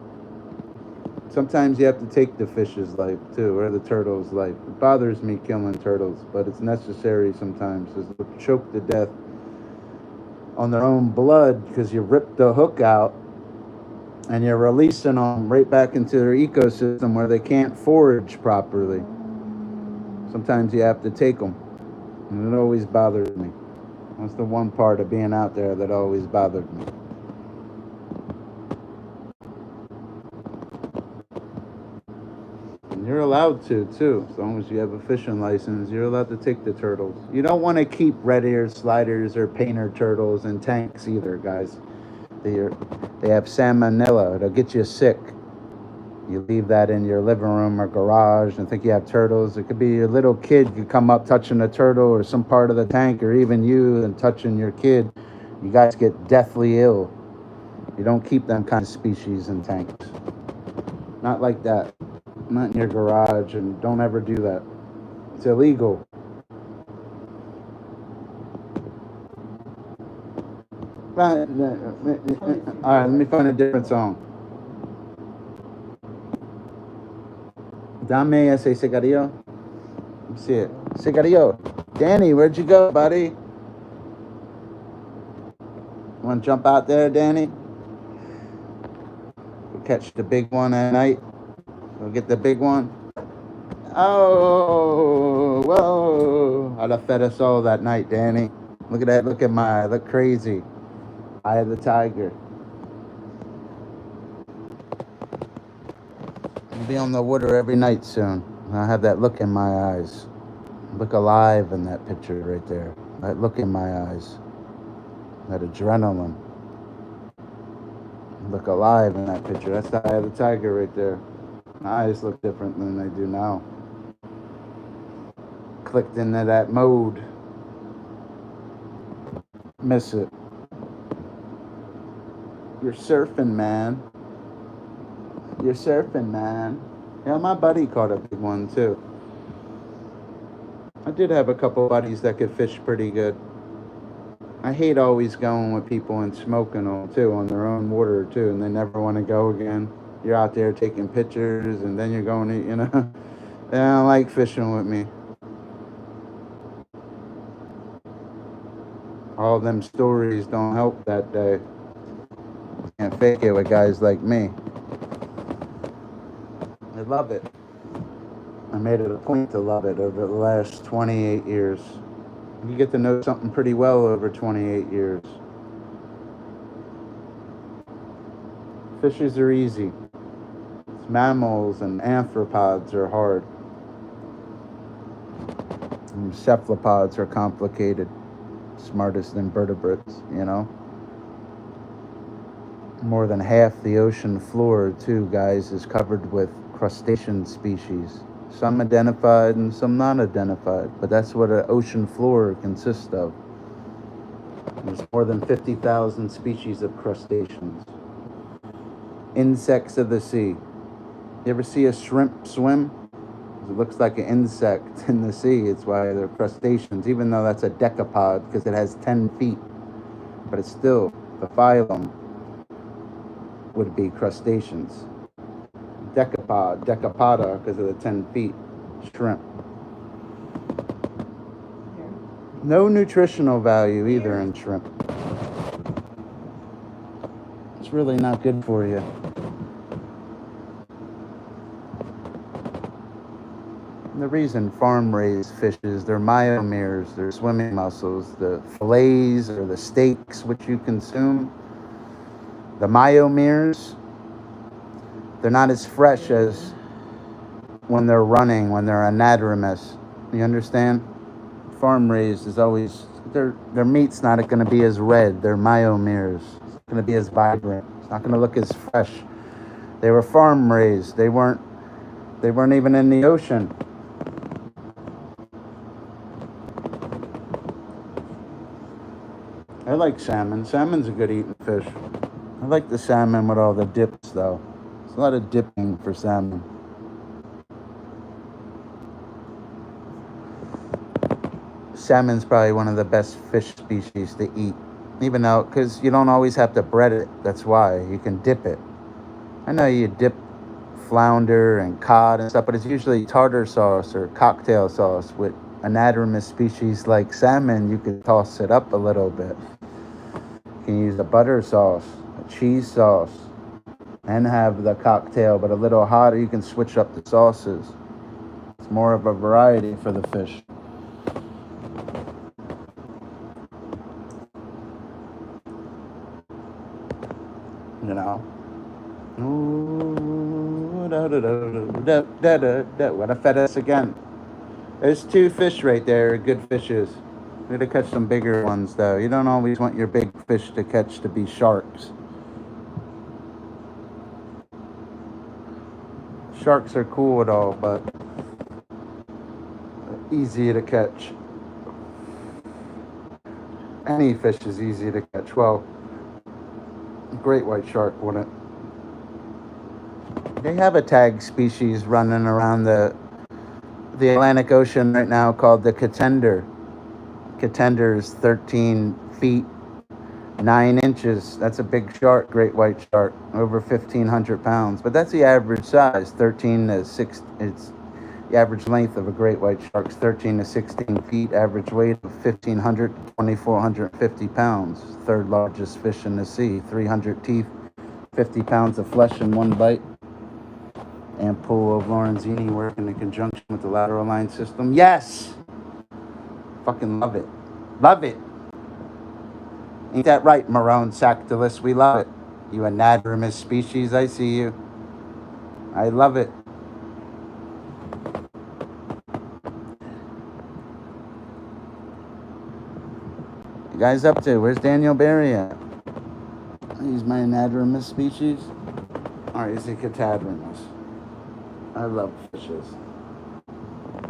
Sometimes you have to take the fish's life too, or the turtle's life. It bothers me killing turtles, but it's necessary sometimes. They'll choke to death on their own blood because you ripped the hook out and you're releasing them right back into their ecosystem where they can't forage properly. Sometimes you have to take them, and it always bothers me. That's the one part of being out there that always bothered me. You're allowed to, too. As long as you have a fishing license, you're allowed to take the turtles. You don't want to keep red ear sliders or painter turtles in tanks either, guys. They have salmonella. It'll get you sick. You leave that in your living room or garage and think you have turtles. It could be your little kid could come up touching a turtle or some part of the tank, or even you and touching your kid. You guys get deathly ill. You don't keep them kind of species in tanks. Not like that. Not in your garage, and don't ever do that. It's illegal. All right, let me find a different song. Dame ese cigarrillo. Let me see it. Cigarrillo. Danny, where'd you go, buddy? You want to jump out there, Danny? We'll catch the big one at night. We'll get the big one. Oh, whoa. I'd have fed us all that night, Danny. Look at that. Look at my eye. Look crazy. Eye of the tiger. I'll be on the water every night soon. I'll have that look in my eyes. Look alive in that picture right there. That look in my eyes. That adrenaline. Look alive in that picture. That's the eye of the tiger right there. My eyes look different than they do now. Clicked into that mode. Miss it. You're surfing, man. You're surfing, man. Yeah, my buddy caught a big one, too. I did have a couple buddies that could fish pretty good. I hate always going with people and smoking them, too, on their own water, too, and they never want to go again. You're out there taking pictures, and then you're going to, you know. They don't like fishing with me. All them stories don't help that day. Can't fake it with guys like me. I love it. I made it a point to love it over the last 28 years. You get to know something pretty well over 28 years. Fishes are easy. Mammals and arthropods are hard. And cephalopods are complicated. Smartest invertebrates, you know. More than half the ocean floor, too, guys, is covered with crustacean species. Some identified and some not identified, but that's what an ocean floor consists of. There's more than 50,000 species of crustaceans. Insects of the sea. You ever see a shrimp swim? It looks like an insect in the sea. It's why they're crustaceans, even though that's a decapod because it has 10 feet. But it's still, the phylum would be crustaceans. Decapod, decapoda, because of the 10 feet. Shrimp. No nutritional value either in shrimp. It's really not good for you. The reason farm-raised fishes, their myomeres, their swimming muscles, the fillets or the steaks which you consume, The myomeres, they're not as fresh as when they're running, when they're anadromous. You understand? Farm raised is always, their meat's not going to be as red. Their myomeres, it's going to be as vibrant. It's not going to look as fresh. They were farm raised. They weren't even in the ocean. I like salmon. Salmon's a good eating fish. I like the salmon with all the dips, though. There's a lot of dipping for salmon. Salmon's probably one of the best fish species to eat. Even though, because you don't always have to bread it. That's why. You can dip it. I know you dip flounder and cod and stuff, but it's usually tartar sauce or cocktail sauce. With anadromous species like salmon, you can toss it up a little bit. You can use a butter sauce, a cheese sauce, and have the cocktail, but a little hotter. You can switch up the sauces. It's more of a variety for the fish. You know. What a fed us again. There's two fish right there, good fishes. We gotta catch some bigger ones though. You don't always want your big fish to catch to be sharks. Sharks are cool and all, but easy to catch. Any fish is easy to catch. Well, great white shark wouldn't. They have a tag species running around the Atlantic Ocean right now called the Contender. Contender is 13 feet, 9 inches. That's a big shark, great white shark, over 1,500 pounds. But that's the average size, 13 to 6. It's the average length of a great white shark is 13 to 16 feet, average weight of 1,500 to 2,450 pounds. Third largest fish in the sea, 300 teeth, 50 pounds of flesh in one bite. Ampoule of Lorenzini working in conjunction with the lateral line system. Yes! Fucking love it. Love it. Ain't that right, Marone Sactylus? We love it. You anadromous species, I see you. I love it. You guys up to? Where's Daniel Barry at? He's my anadromous species. Or is he catadromous? I love fishes.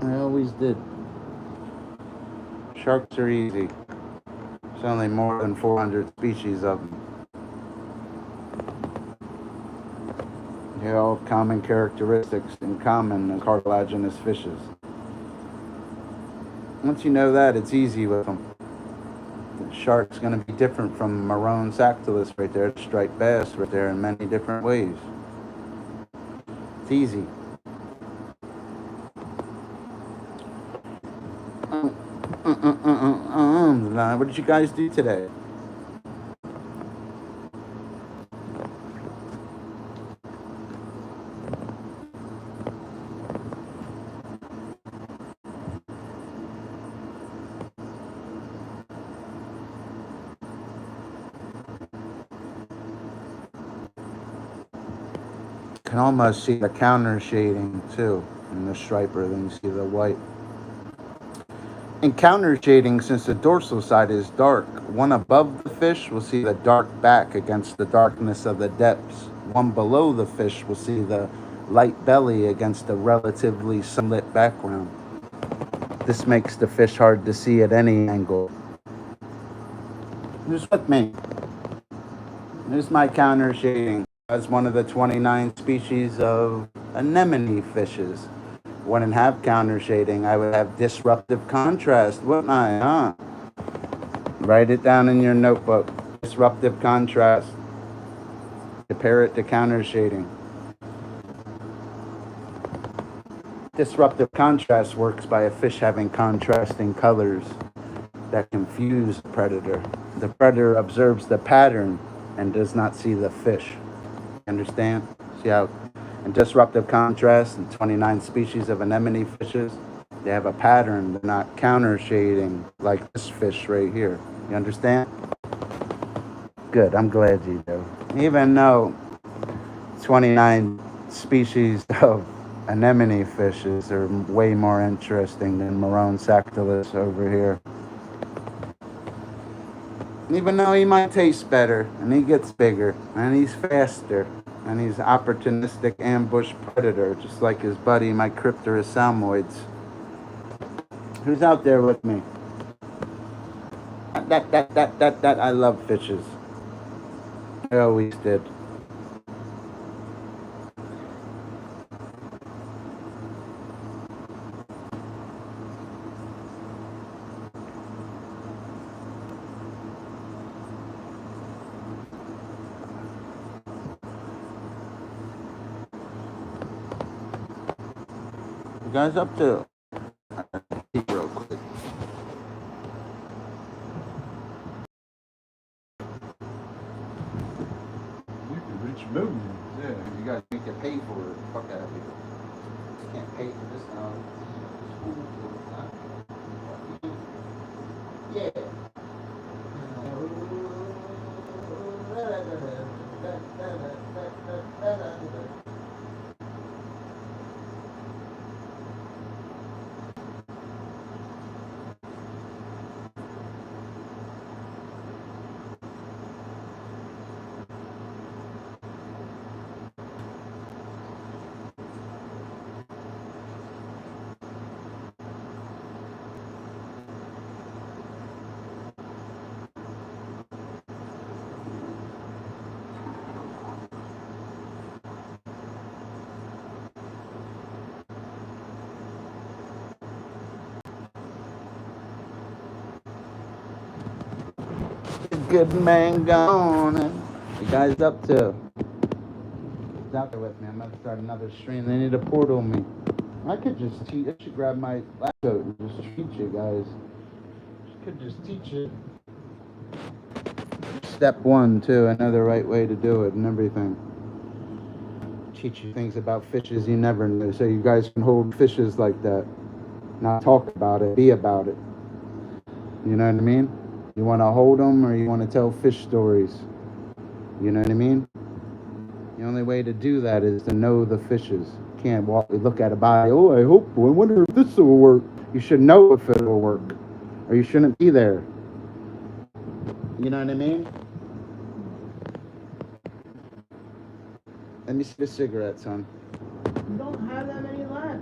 I always did. Sharks are easy. There's only more than 400 species of them. They all have common characteristics in common in cartilaginous fishes. Once you know that, it's easy with them. The shark's going to be different from Marone Sactylus right there, striped bass right there in many different ways. It's easy. What did you guys do today? You can almost see the counter shading too in the striper, then you see the white. In counter shading, since the dorsal side is dark, one above the fish will see the dark back against the darkness of the depths. One below the fish will see the light belly against the relatively sunlit background. This makes the fish hard to see at any angle. Who's with me? Here's my counter shading as one of the 29 species of anemone fishes. Wouldn't have counter shading. I would have disruptive contrast, wouldn't I, huh? Write it down in your notebook. Disruptive contrast. Compare it to counter shading. Disruptive contrast works by a fish having contrasting colors that confuse the predator. The predator observes the pattern and does not see the fish. Understand? See how in disruptive contrast, in 29 species of anemone fishes, they have a pattern. They're not counter shading like this fish right here. You understand? Good. I'm glad you do. Even though 29 species of anemone fishes are way more interesting than Marone sactolus over here. Even though he might taste better, and he gets bigger, and he's faster, and he's an opportunistic ambush predator, just like his buddy Micrypterus salmoids. Who's out there with me? That. I love fishes. I always did. You guys up to? Real quick. You can reach millions. Yeah, you guys make it pay for it. Fuck out of here. You can't pay for this now. Yeah. Good man gone. You guys up to? Who's out there with me? I'm about to start another stream. They need to portal me. I could just teach. I should grab my lab coat and just teach you guys. I could just teach it. Step 1, too. I know the right way to do it and everything. Teach you things about fishes you never knew, so you guys can hold fishes like that. Not talk about it, be about it. You know what I mean? You want to hold them or you want to tell fish stories. You know what I mean? The only way to do that is to know the fishes. You can't look at a body, I wonder if this will work. You should know if it will work, or you shouldn't be there. You know what I mean? Let me see the cigarette, son. We don't have that many left.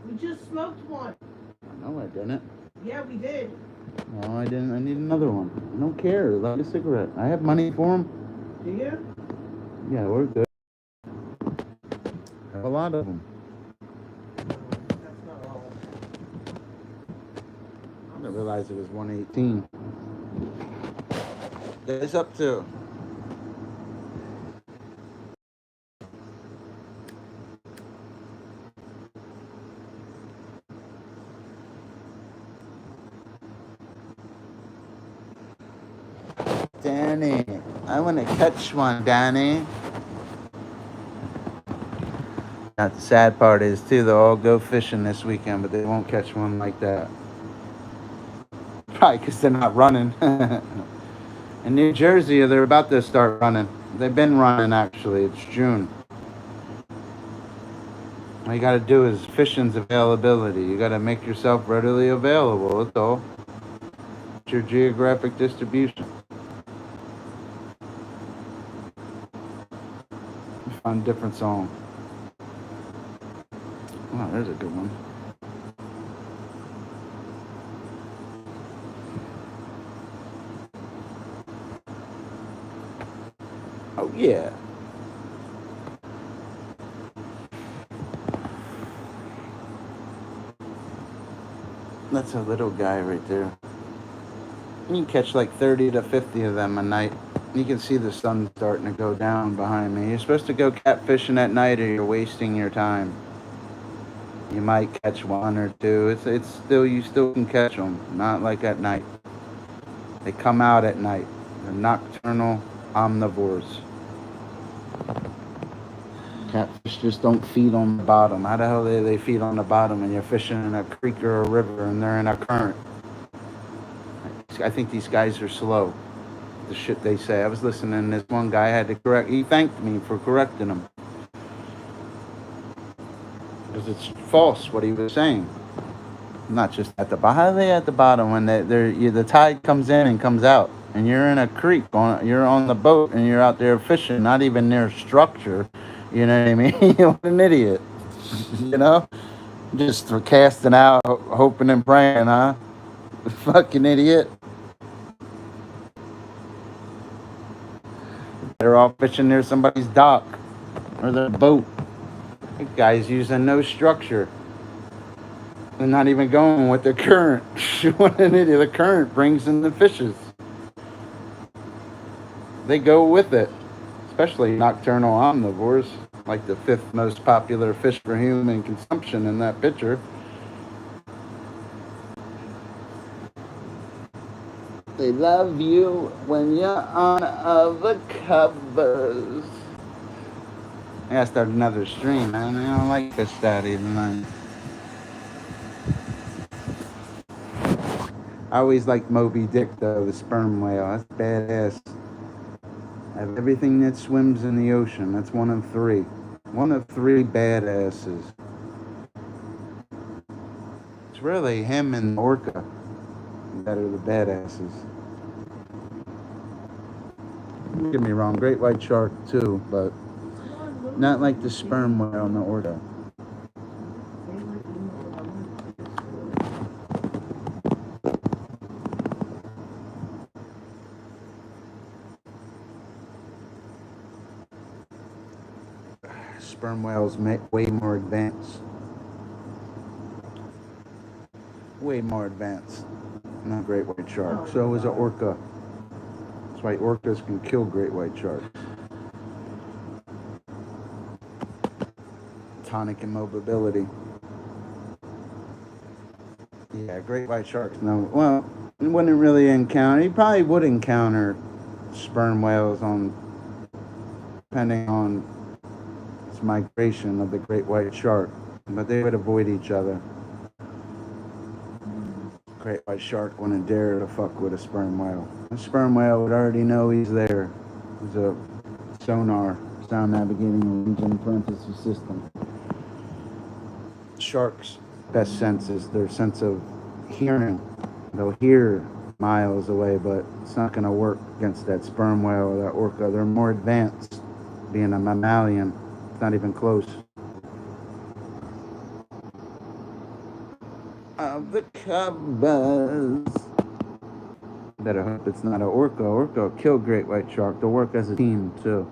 We just smoked one. No, I didn't. Yeah, we did. No, I didn't. I need another one. I don't care. Light a cigarette. I have money for them. Do you? Yeah, we're good. I have a lot of them. That's not all. I didn't realize it was 118. It's up to. Danny, I want to catch one, Danny. Now, the sad part is, too, they'll all go fishing this weekend, but they won't catch one like that. Probably because they're not running. In New Jersey, they're about to start running. They've been running, actually. It's June. All you got to do is fishing's availability. You got to make yourself readily available. That's all. It's your geographic distribution. Find a different song. Oh, there's a good one. Oh, yeah. That's a little guy right there. You can catch like 30 to 50 of them a night. You can see the sun starting to go down behind me. You're supposed to go catfishing at night or you're wasting your time. You might catch one or two. It's still, you still can catch them. Not like at night. They come out at night. They're nocturnal omnivores. Catfish just don't feed on the bottom. How the hell do they feed on the bottom and you're fishing in a creek or a river and they're in a current? I think these guys are slow. the shit they say. I was listening to this one guy had to correct. He thanked me for correcting him because it's false what he was saying. Not just at the bottom. How are they at the bottom when the tide comes in and comes out, and you're in a creek you're on the boat and you're out there fishing, not even near structure. You know what I mean? You're an idiot. You know, just casting out, hoping and praying, huh? Fucking idiot. They're all fishing near somebody's dock or their boat. The guy's using no structure. They're not even going with the current. What an idiot. The current brings in the fishes. They go with it. Especially nocturnal omnivores, like the 5th most popular fish for human consumption in that picture. They love you when you're on other covers. I gotta start another stream, man. I don't like this Saturday tonight. I always liked Moby Dick, though, the sperm whale. That's badass. I have everything that swims in the ocean. That's one of 3. One of 3 badasses. It's really him and Orca that are the badasses. Don't get me wrong, great white shark too, but not like the sperm whale and the orca. Sperm whales way more advanced. Way more advanced than a great white shark. So is an orca. That's why orcas can kill great white sharks. Tonic and mobility. Yeah, great white sharks. No, well, he wouldn't really encounter. He probably would encounter sperm whales depending on its migration of the great white shark, but they would avoid each other. Great white shark wouldn't dare to fuck with a sperm whale. A sperm whale would already know he's there. There's a sonar, sound navigating region parenthesis system. Sharks' best sense is their sense of hearing. They'll hear miles away, but it's not going to work against that sperm whale or that orca. They're more advanced, being a mammalian. It's not even close. Of the covers. Better hope it's not an orca. Orca will kill great white shark. They'll work as a team too.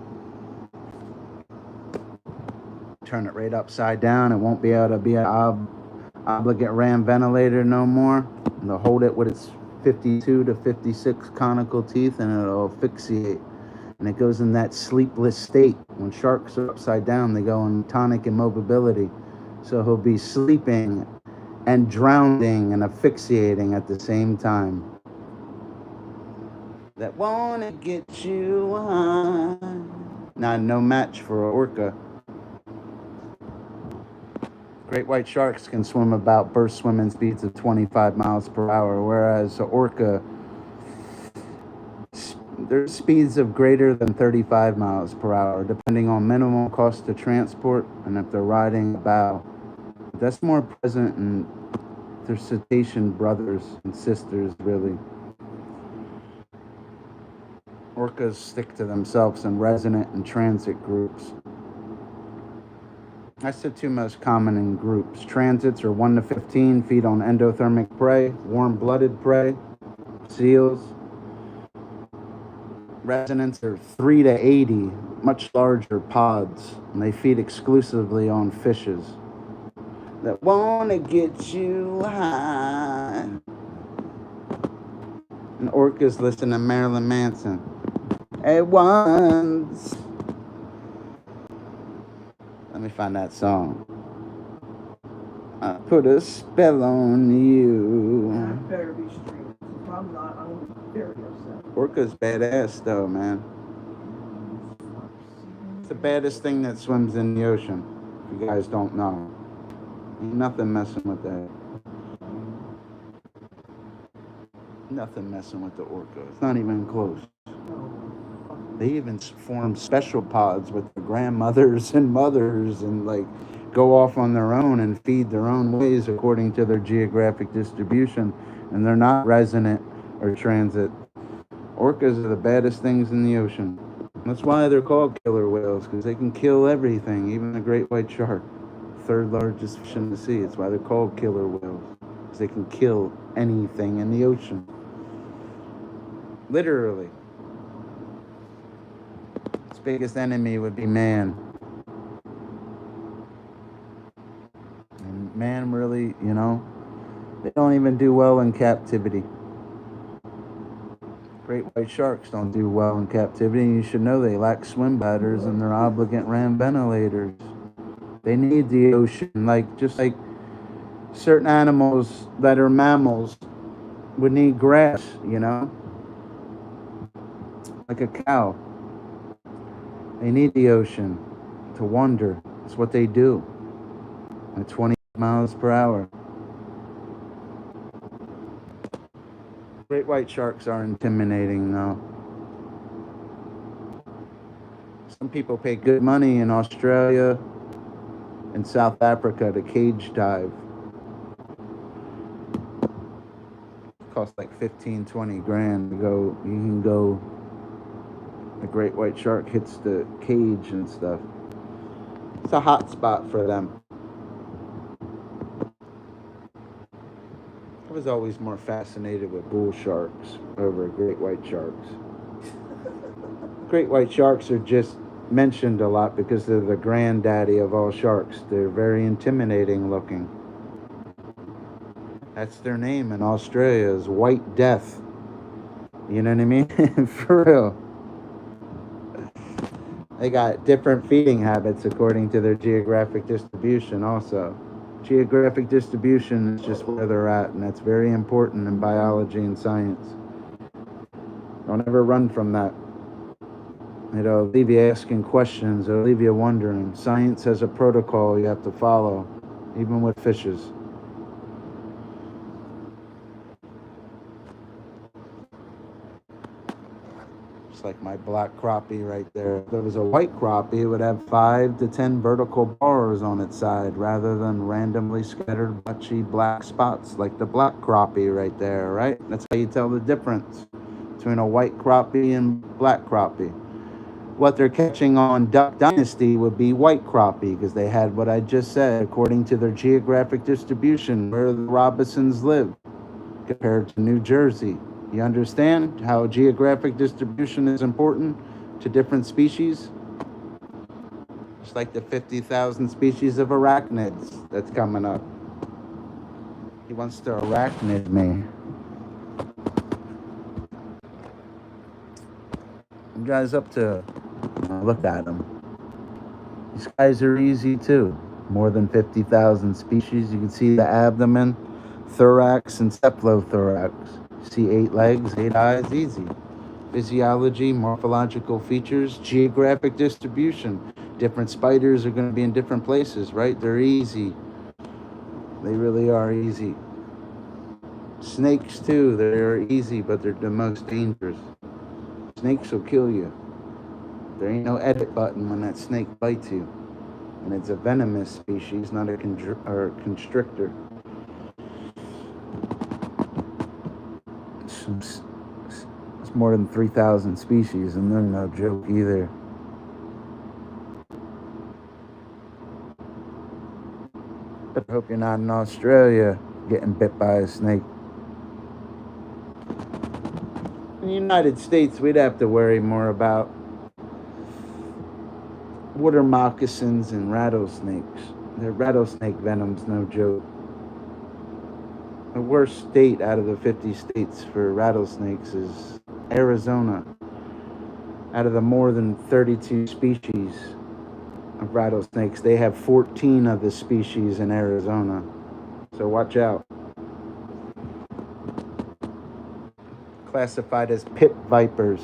Turn it right upside down. It won't be able to be an obligate ram ventilator no more. And they'll hold it with its 52 to 56 conical teeth, and it'll asphyxiate. And it goes in that sleepless state. When sharks are upside down, they go in tonic immobility. So he'll be sleeping and drowning and asphyxiating at the same time. That wanna get you high. Not no match for an orca. Great white sharks can swim about burst swimming speeds of 25 miles per hour, whereas an orca, their speeds of greater than 35 miles per hour, depending on minimum cost to transport and if they're riding a bow. That's more present in their cetacean brothers and sisters, really. Orcas stick to themselves in resident and transit groups. That's the 2 most common in groups. Transits are 1 to 15, feed on endothermic prey, warm-blooded prey, seals. Residents are 3 to 80, much larger pods, and they feed exclusively on fishes that wanna get you high. And orcas listen to Marilyn Manson at once. Let me find that song. I put a spell on you. That better be streamed. If I'm not, I'm very upset. Orca's badass though, man. It's the baddest thing that swims in the ocean. If you guys don't know. Ain't nothing messing with that. Nothing messing with the orca. It's not even close. They even form special pods with their grandmothers and mothers and like go off on their own and feed their own ways according to their geographic distribution. And they're not resident or transit. Orcas are the baddest things in the ocean. That's why they're called killer whales, because they can kill everything, even the great white shark, third largest fish in the sea. It's why they're called killer whales, because they can kill anything in the ocean. Literally. Its biggest enemy would be man. And man really, they don't even do well in captivity. Great white sharks don't do well in captivity. You should know they lack swim bladders and they're obligate ram ventilators. They need the ocean, just like certain animals that are mammals would need grass, like a cow. They need the ocean to wander. It's what they do at 20 miles per hour. Great white sharks are intimidating, though. Some people pay good money in Australia and South Africa to cage dive. It costs like 15, 20 grand to go. You can go. The great white shark hits the cage and stuff. It's a hot spot for them. I was always more fascinated with bull sharks over great white sharks. Great white sharks are just mentioned a lot because they're the granddaddy of all sharks. They're very intimidating looking. That's their name in Australia, is White Death. You know what I mean? For real. They got different feeding habits according to their geographic distribution also. Geographic distribution is just where they're at, and that's very important in biology and science. Don't ever run from that. It'll leave you asking questions. It'll leave you wondering. Science has a protocol you have to follow, even with fishes. Just like my black crappie right there. If there was a white crappie, it would have 5 to 10 vertical bars on its side rather than randomly scattered blotchy black spots like the black crappie right there, right? That's how you tell the difference between a white crappie and black crappie. What they're catching on Duck Dynasty would be white crappie because they had what I just said according to their geographic distribution where the Robinsons live compared to New Jersey. You understand how geographic distribution is important to different species? Just like the 50,000 species of arachnids that's coming up. He wants to arachnid me. You guys up to... look at them. These guys are easy too. More than 50,000 species. You can see the abdomen, thorax, and cephalothorax. See 8 legs, 8 eyes, easy. Physiology, morphological features, geographic distribution. Different spiders are going to be in different places, right? They're easy. They really are easy. Snakes too, they're easy, but they're the most dangerous. Snakes will kill you. There ain't no edit button when that snake bites you. And it's a venomous species, not a constrictor. It's more than 3,000 species, and they're no joke either. But I hope you're not in Australia getting bit by a snake. In the United States, we'd have to worry more about water moccasins and rattlesnakes. The rattlesnake venom's no joke. The worst state out of the 50 states for rattlesnakes is Arizona. Out of the more than 32 species of rattlesnakes, they have 14 of the species in Arizona. So watch out. Classified as pit vipers.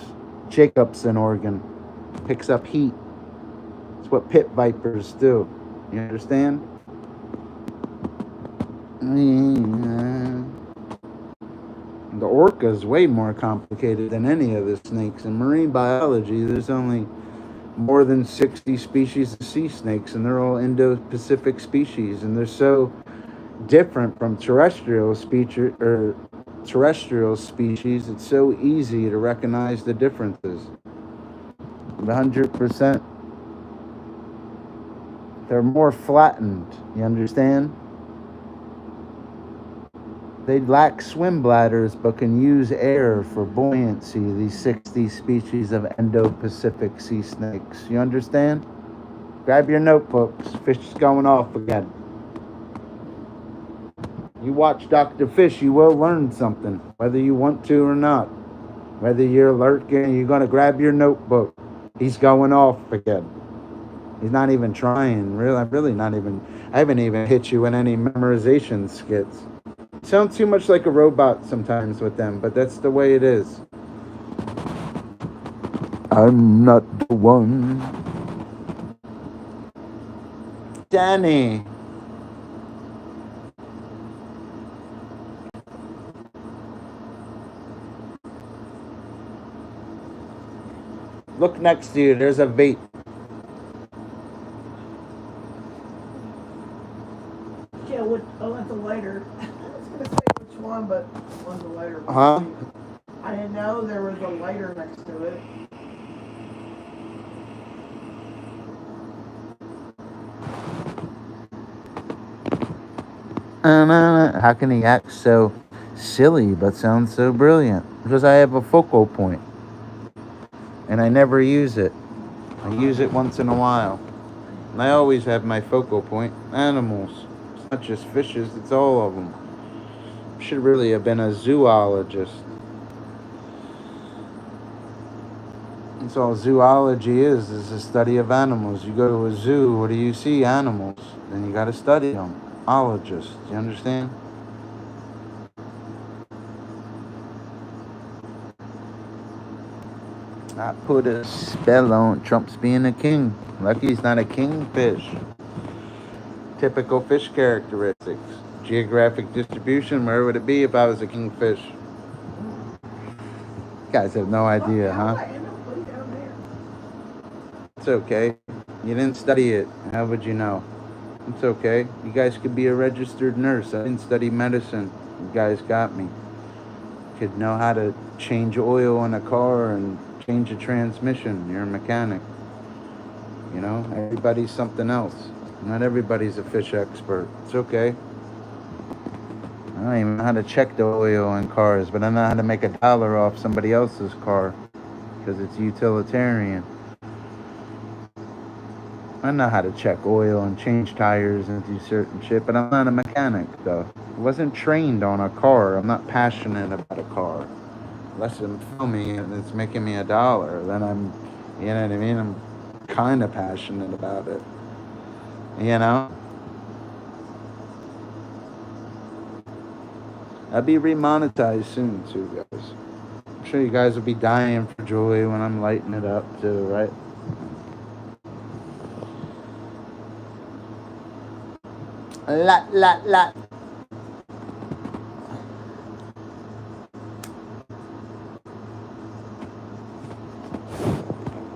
Jacobson, Oregon. Picks up heat. It's what pit vipers do. You understand? The orca is way more complicated than any of the snakes. In marine biology, there's only more than 60 species of sea snakes, and they're all Indo-Pacific species, and they're so different from terrestrial species. It's so easy to recognize the differences. 100%. They're more flattened. You understand? They lack swim bladders but can use air for buoyancy, these 60 species of Indo-Pacific sea snakes. You understand? Grab your notebooks. Fish is going off again. You watch Dr. Fish, you will learn something, whether you want to or not. Whether you're lurking, you're going to grab your notebook. He's going off again. He's not even trying. Really not even. I haven't even hit you in any memorization skits. Sounds too much like a robot sometimes with them, but that's the way it is. I'm not the one. Danny. Look next to you. There's a vape. Yeah, that's a lighter. I was going to say which one, but one's a lighter. Huh? I didn't know there was a lighter next to it. How can he act so silly but sounds so brilliant? Because I have a focal point. And I never use it. I use it once in a while. And I always have my focal point. Animals. It's not just fishes, it's all of them. Should really have been a zoologist. That's all zoology is the study of animals. You go to a zoo, what do you see? Animals. Then you got to study them. Ologist, you understand? I put a spell on Trump's being a king. Lucky he's not a kingfish. Typical fish characteristics. Geographic distribution, where would it be if I was a kingfish? You guys have no idea, huh? It's okay. You didn't study it. How would you know? It's okay. You guys could be a registered nurse. I didn't study medicine. You guys got me. Could know how to change oil in a car and change a transmission. You're a mechanic. You know, everybody's something else. Not everybody's a fish expert. It's okay. I don't even know how to check the oil in cars, but I know how to make $1 off somebody else's car because it's utilitarian. I know how to check oil and change tires and do certain shit, but I'm not a mechanic, though. I wasn't trained on a car. I'm not passionate about a car. Unless it's filming and it's making me $1, then I'm, you know what I mean? I'm kind of passionate about it. You know? I'll be remonetized soon, too, guys. I'm sure you guys will be dying for joy when I'm lighting it up, too, right? Lots